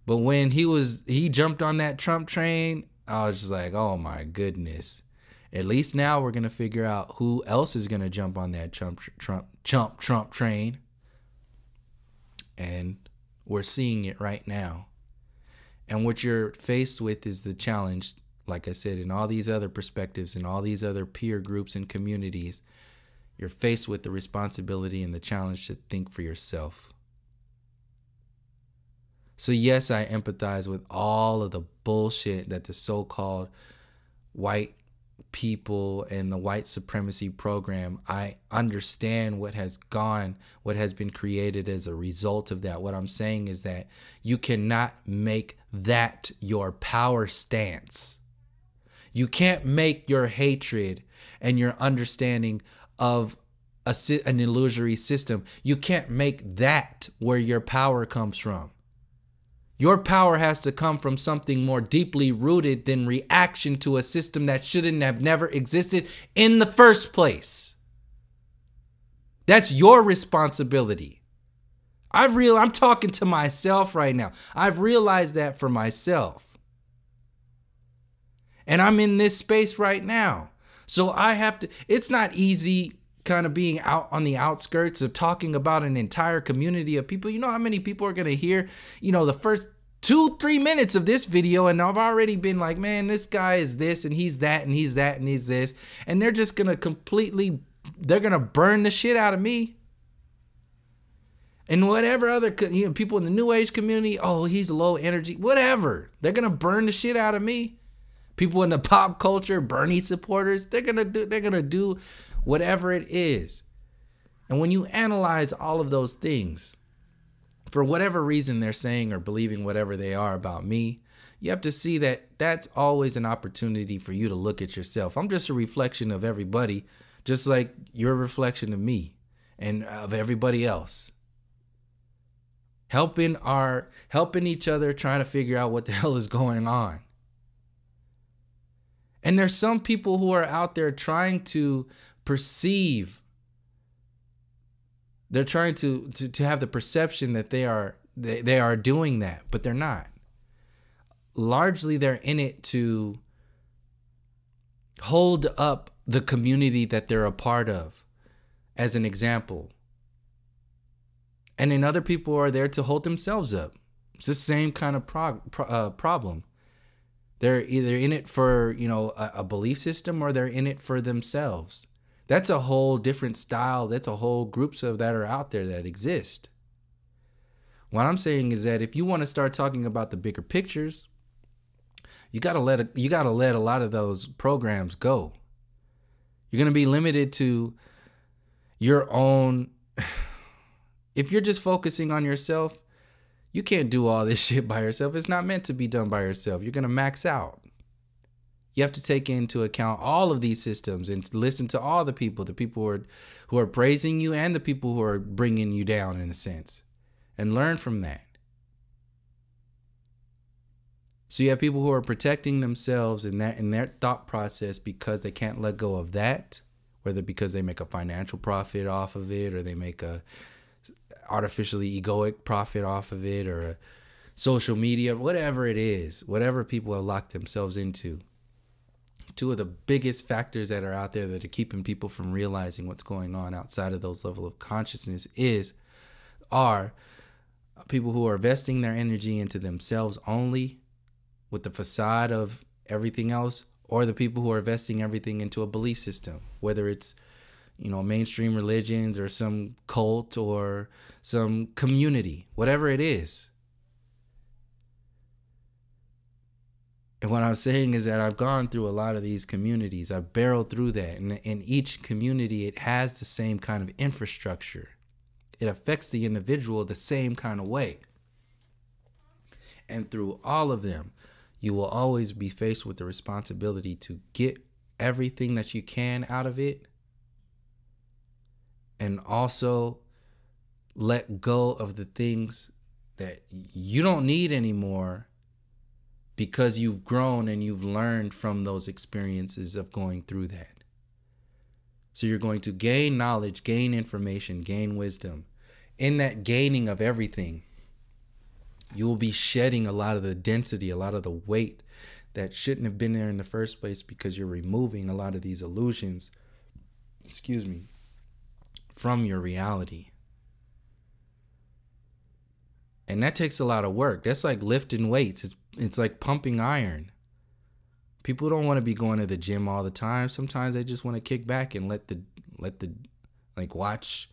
But when he jumped on that Trump train, I was just like, oh my goodness. At least now we're going to figure out who else is going to jump on that Trump train. And we're seeing it right now. And what you're faced with is the challenge, like I said, in all these other perspectives and all these other peer groups and communities, you're faced with the responsibility and the challenge to think for yourself. So yes, I empathize with all of the bullshit that the so-called white people and the white supremacy program, I understand what has been created as a result of that. What I'm saying is that you cannot make that your power stance. You can't make your hatred and your understanding of an illusory system, you can't make that where your power comes from. Your power has to come from something more deeply rooted than reaction to a system that shouldn't have never existed in the first place. That's your responsibility. I'm talking to myself right now. I've realized that for myself. And I'm in this space right now. So I have to, it's not easy kind of being out on the outskirts of talking about an entire community of people. You know how many people are going to hear, the first 2-3 minutes of this video, and I've already been like, man, this guy is this and he's that and he's that and he's this. And they're just going to they're going to burn the shit out of me. And whatever other people in the new age community, oh, he's low energy, whatever. They're going to burn the shit out of me. People in the pop culture, Bernie supporters, they're going to do whatever it is. And when you analyze all of those things, for whatever reason they're saying or believing whatever they are about me, you have to see that that's always an opportunity for you to look at yourself. I'm just a reflection of everybody, just like you're a reflection of me and of everybody else. Helping each other, trying to figure out what the hell is going on. And there's some people who are out there trying to perceive. They're trying to have the perception that they are doing that, but they're not. Largely, they're in it to hold up the community that they're a part of, as an example. And then other people are there to hold themselves up. It's the same kind of problem. They're either in it for, a belief system, or they're in it for themselves. That's a whole different style. That's a whole groups of that are out there that exist. What I'm saying is that if you want to start talking about the bigger pictures, you gotta let a lot of those programs go. You're gonna be limited to your own. If you're just focusing on yourself, you can't do all this shit by yourself. It's not meant to be done by yourself. You're gonna max out. You have to take into account all of these systems and listen to all the people who are praising you and the people who are bringing you down, in a sense, and learn from that. So you have people who are protecting themselves in their thought process because they can't let go of that, whether because they make a financial profit off of it, or they make a artificially egoic profit off of it, or a social media, whatever it is, whatever people have locked themselves into. Two of the biggest factors that are out there that are keeping people from realizing what's going on outside of those level of consciousness are people who are investing their energy into themselves only, with the facade of everything else, or the people who are investing everything into a belief system, whether it's, mainstream religions or some cult or some community, whatever it is. And what I'm saying is that I've gone through a lot of these communities. I've barreled through that. And in each community, it has the same kind of infrastructure. It affects the individual the same kind of way. And through all of them, you will always be faced with the responsibility to get everything that you can out of it, and also let go of the things that you don't need anymore, because you've grown and you've learned from those experiences of going through that. So you're going to gain knowledge, gain information, gain wisdom. In that gaining of everything, you will be shedding a lot of the density, a lot of the weight that shouldn't have been there in the first place, because you're removing a lot of these illusions, from your reality. And that takes a lot of work. That's like lifting weights. It's like pumping iron. People don't want to be going to the gym all the time. Sometimes they just want to kick back and let the watch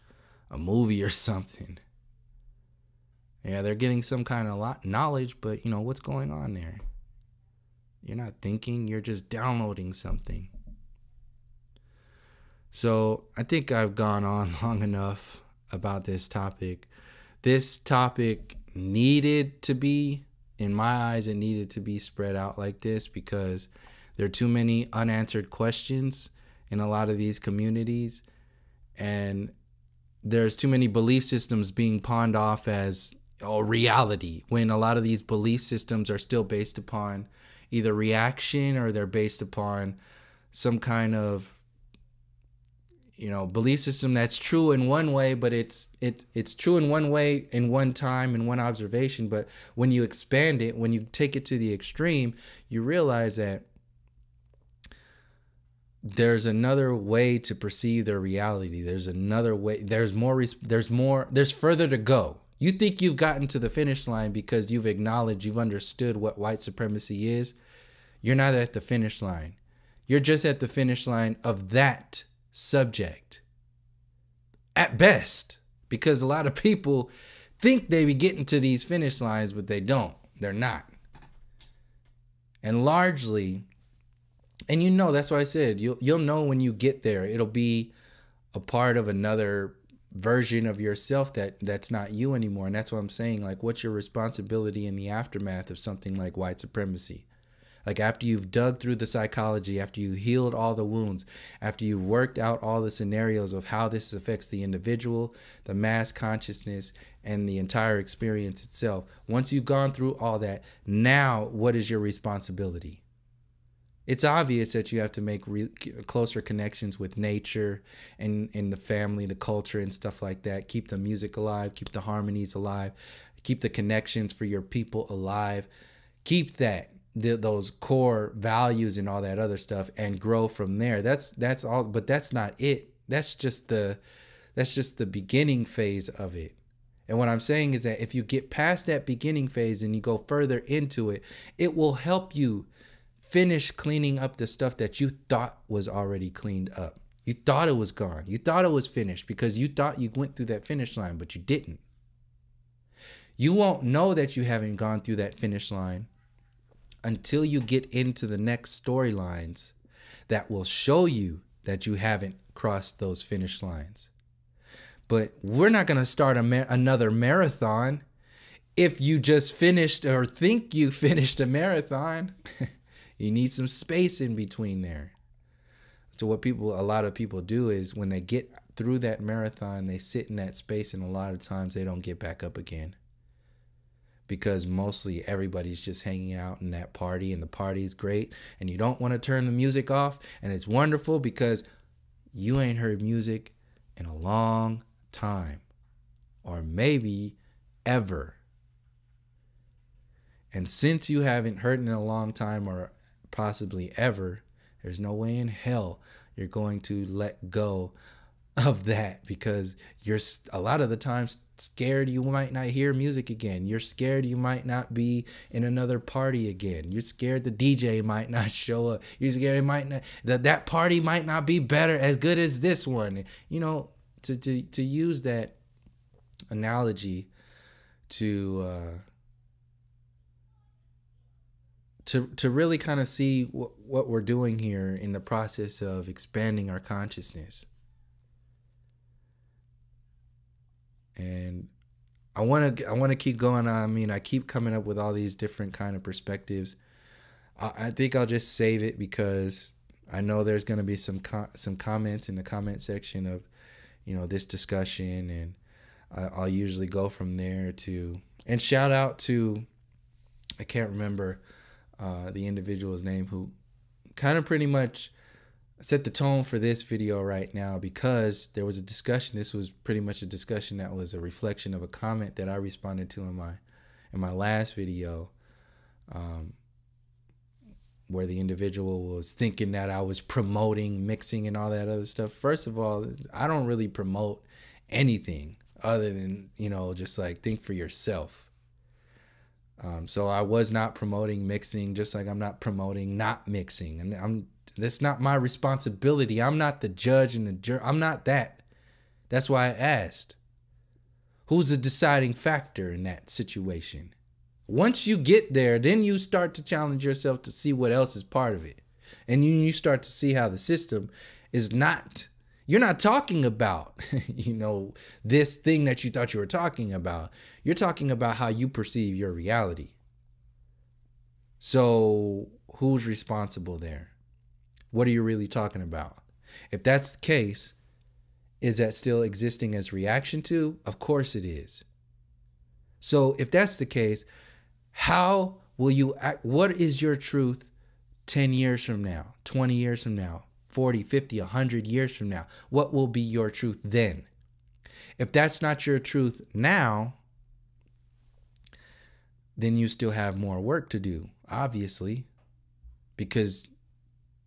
a movie or something. Yeah, they're getting some kind of knowledge, but what's going on there? You're not thinking, you're just downloading something. So I think I've gone on long enough about this topic. This topic needed to be, in my eyes, it needed to be spread out like this, because there are too many unanswered questions in a lot of these communities, and there's too many belief systems being pawned off as reality, when a lot of these belief systems are still based upon either reaction, or they're based upon some kind of belief system that's true in one way, but it's true in one way, in one time, in one observation. But when you expand it, when you take it to the extreme, you realize that there's another way to perceive their reality. There's another way. There's further to go. You think you've gotten to the finish line because you've acknowledged, you've understood what white supremacy is. You're not at the finish line. You're just at the finish line of that subject at best, because a lot of people think they be getting to these finish lines, but they don't. They're not. And largely, and that's why I said you'll know when you get there. It'll be a part of another version of yourself that's not you anymore. And that's what I'm saying. Like, what's your responsibility in the aftermath of something like white supremacy? Like, after you've dug through the psychology, after you healed all the wounds, after you've worked out all the scenarios of how this affects the individual, the mass consciousness, and the entire experience itself. Once you've gone through all that, now what is your responsibility? It's obvious that you have to make closer connections with nature and the family, the culture and stuff like that. Keep the music alive, keep the harmonies alive, keep the connections for your people alive. Keep those core values and all that other stuff and grow from there. That's all, but that's not it. That's just the beginning phase of it. And what I'm saying is that if you get past that beginning phase and you go further into it, it will help you finish cleaning up the stuff that you thought was already cleaned up. You thought it was gone. You thought it was finished because you thought you went through that finish line, but you didn't. You won't know that you haven't gone through that finish line until you get into the next storylines that will show you that you haven't crossed those finish lines. But we're not going to start another marathon if you just finished or think you finished a marathon. You need some space in between there. So what a lot of people do is when they get through that marathon, they sit in that space, and a lot of times they don't get back up again. Because mostly everybody's just hanging out in that party, and the party is great, and you don't want to turn the music off, and it's wonderful because you ain't heard music in a long time, or maybe ever. And since you haven't heard it in a long time or possibly ever, there's no way in hell you're going to let go of that, because you're a lot of the times scared you might not hear music again. You're scared you might not be in another party again. You're scared the DJ might not show up. You're scared it might not, that party might not be better, as good as this one. You know, to use that analogy to really kind of see what we're doing here in the process of expanding our consciousness. And I want to keep going on. I mean, I keep coming up with all these different kind of perspectives. I think I'll just save it because I know there's going to be some comments in the comment section of, you know, this discussion, and I'll usually go from there and shout out to, I can't remember the individual's name, who kind of pretty much set the tone for this video right now, because there was a discussion. This was pretty much a discussion that was a reflection of a comment that I responded to in my last video, where the individual was thinking that I was promoting mixing and all that other stuff. First of all, I don't really promote anything other than, you know, just like think for yourself. So I was not promoting mixing, just like I'm not promoting not mixing. And that's not my responsibility. I'm not the judge and the jury. I'm not that. That's why I asked, who's the deciding factor in that situation? Once you get there, then you start to challenge yourself to see what else is part of it. And you start to see how the system is not, you're not talking about, you know, this thing that you thought you were talking about. You're talking about how you perceive your reality. So who's responsible there? What are you really talking about? If that's the case, is that still existing as reaction to? Of course it is. So if that's the case, how will you act? What is your truth 10 years from now, 20 years from now, 40, 50, 100 years from now? What will be your truth then? If that's not your truth now, then you still have more work to do, obviously, because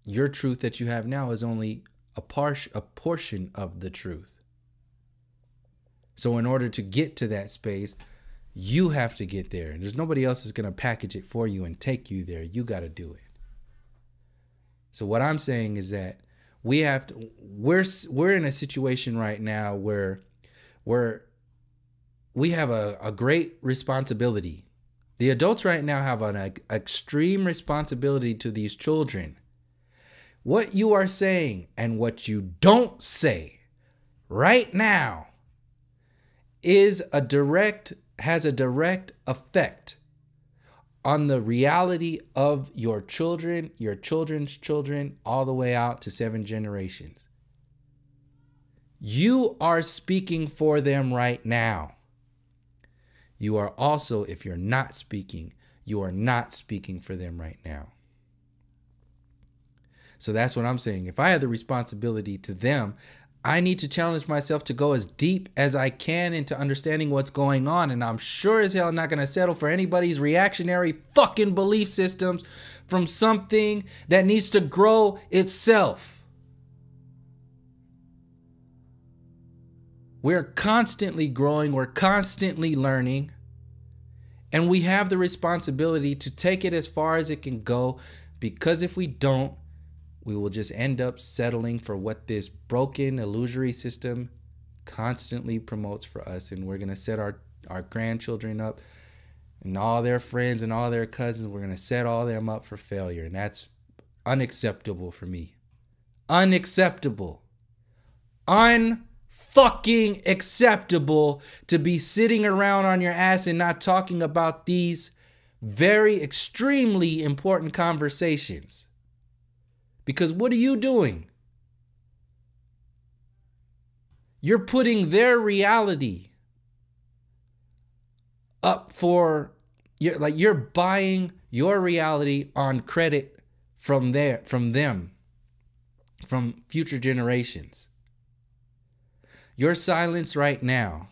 your truth that you have now is only a portion of the truth. So in order to get to that space, you have to get there. There's nobody else that's going to package it for you and take you there. You got to do it. So what I'm saying is that we're in a situation right now where we have a great responsibility. The adults right now have an extreme responsibility to these children. What you are saying and what you don't say right now has a direct effect on the reality of your children, your children's children, all the way out to 7 generations. You are speaking for them right now. You are also, if you're not speaking, you are not speaking for them right now. So that's what I'm saying. If I had the responsibility to them, I need to challenge myself to go as deep as I can into understanding what's going on. And I'm sure as hell not going to settle for anybody's reactionary fucking belief systems from something that needs to grow itself. We're constantly growing. We're constantly learning. And we have the responsibility to take it as far as it can go, because if we don't, we will just end up settling for what this broken, illusory system constantly promotes for us. And we're going to set our grandchildren up and all their friends and all their cousins. We're going to set all them up for failure. And that's unacceptable for me. Unacceptable. Unfucking acceptable to be sitting around on your ass and not talking about these very extremely important conversations. Because what are you doing? You're putting their reality up for, you're buying your reality on credit from them, from future generations. Your silence right now,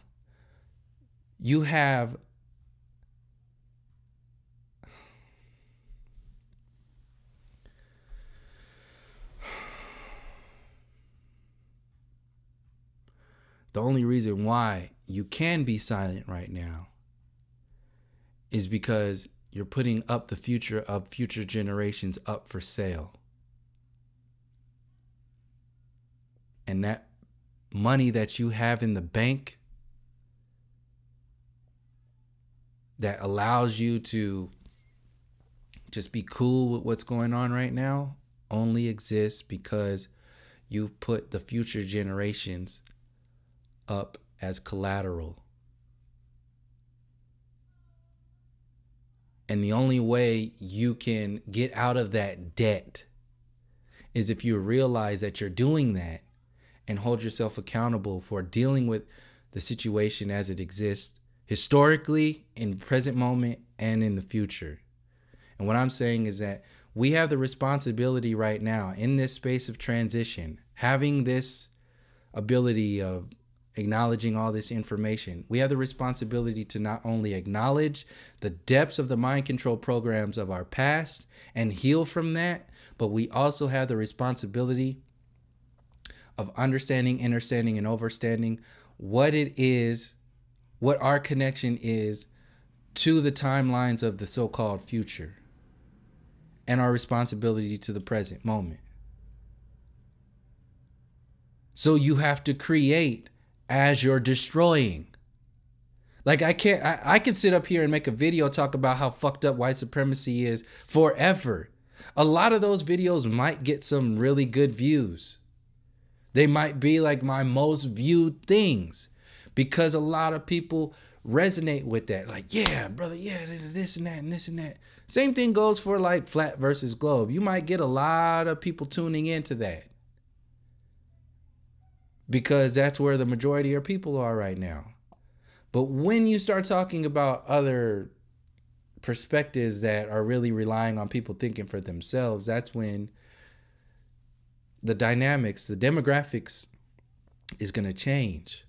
you have the only reason why you can be silent right now is because you're putting up the future of future generations up for sale. And that money that you have in the bank that allows you to just be cool with what's going on right now only exists because you put the future generations up as collateral. And the only way you can get out of that debt is if you realize that you're doing that and hold yourself accountable for dealing with the situation as it exists historically, in the present moment, and in the future. And what I'm saying is that we have the responsibility right now in this space of transition, having this ability of acknowledging all this information. We have the responsibility to not only acknowledge the depths of the mind control programs of our past and heal from that, but we also have the responsibility of understanding, understanding, and overstanding what it is, what our connection is to the timelines of the so-called future and our responsibility to the present moment. So you have to create as you're destroying. Like I can sit up here and make a video talk about how fucked up white supremacy is forever. A lot of those videos might get some really good views. They might be like my most viewed things because a lot of people resonate with that. Like, yeah, brother, yeah, this and that and this and that. Same thing goes for like flat versus globe. You might get a lot of people tuning into that because that's where the majority of people are right now. But when you start talking about other perspectives that are really relying on people thinking for themselves, that's when the dynamics, the demographics is going to change.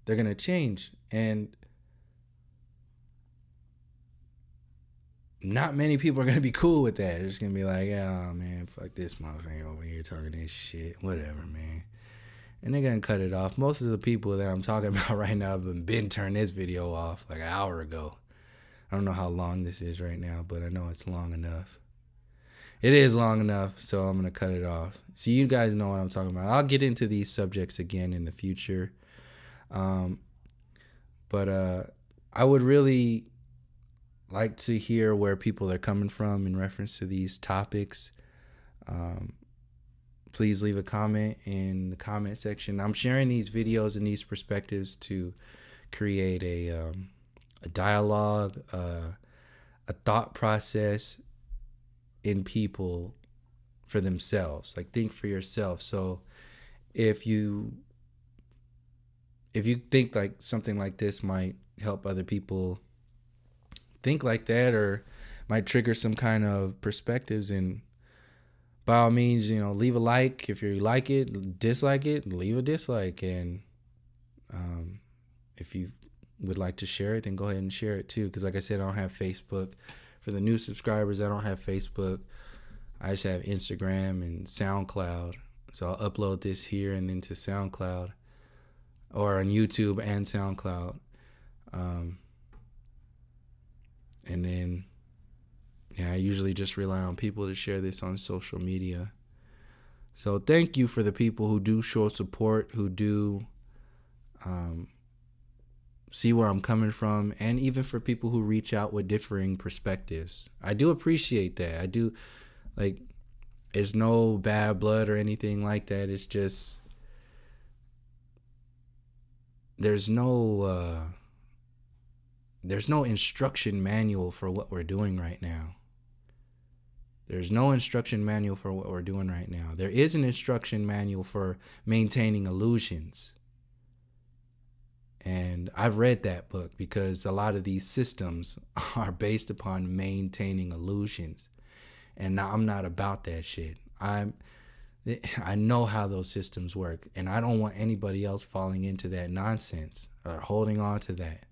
They're going to change. And not many people are going to be cool with that. They're just going to be like, oh, man, fuck this motherfucker over here talking this shit. Whatever, man. And they're going to cut it off. Most of the people that I'm talking about right now have been turned this video off like an hour ago. I don't know how long this is right now, but I know it's long enough. It is long enough, so I'm going to cut it off. So you guys know what I'm talking about. I'll get into these subjects again in the future. But I would really like to hear where people are coming from in reference to these topics. Please leave a comment in the comment section. I'm sharing these videos and these perspectives to create a dialogue, a thought process in people for themselves. Like, think for yourself. So if you think like something like this might help other people think like that or might trigger some kind of perspectives, and by all means, leave a like if you like it, dislike it, leave a dislike. And if you would like to share it, then go ahead and share it too. Because like I said, I don't have Facebook. For the new subscribers, I don't have Facebook. I just have Instagram and SoundCloud. So I'll upload this here and then to SoundCloud, or on YouTube and SoundCloud. And then, I usually just rely on people to share this on social media. So thank you for the people who do show support, who do see where I'm coming from, and even for people who reach out with differing perspectives. I do appreciate that. I do, it's no bad blood or anything like that. It's just, there's no instruction manual for what we're doing right now. There's no instruction manual for what we're doing right now. There is an instruction manual for maintaining illusions. And I've read that book because a lot of these systems are based upon maintaining illusions. And I'm not about that shit. I know how those systems work, and I don't want anybody else falling into that nonsense or holding on to that.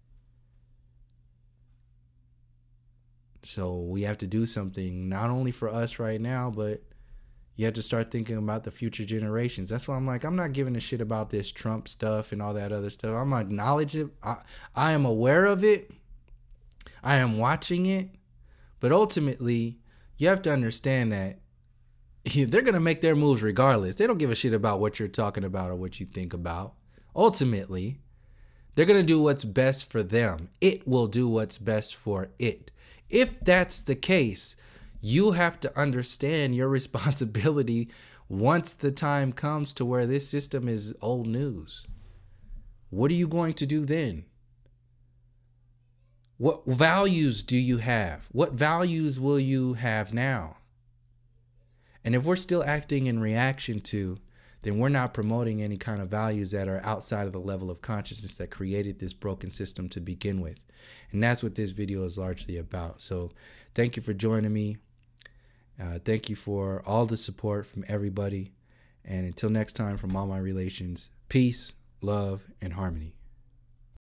So we have to do something not only for us right now, but you have to start thinking about the future generations. That's why I'm like, I'm not giving a shit about this Trump stuff and all that other stuff. I'm acknowledging it. I am aware of it. I am watching it. But ultimately, you have to understand that they're going to make their moves regardless. They don't give a shit about what you're talking about or what you think about. Ultimately, they're going to do what's best for them. It will do what's best for it. If that's the case, you have to understand your responsibility once the time comes to where this system is old news. What are you going to do then? What values do you have? What values will you have now? And if we're still acting in reaction to, then we're not promoting any kind of values that are outside of the level of consciousness that created this broken system to begin with. And that's what this video is largely about. So thank you for joining me. Thank you for all the support from everybody. And until next time, from all my relations, peace, love, and harmony.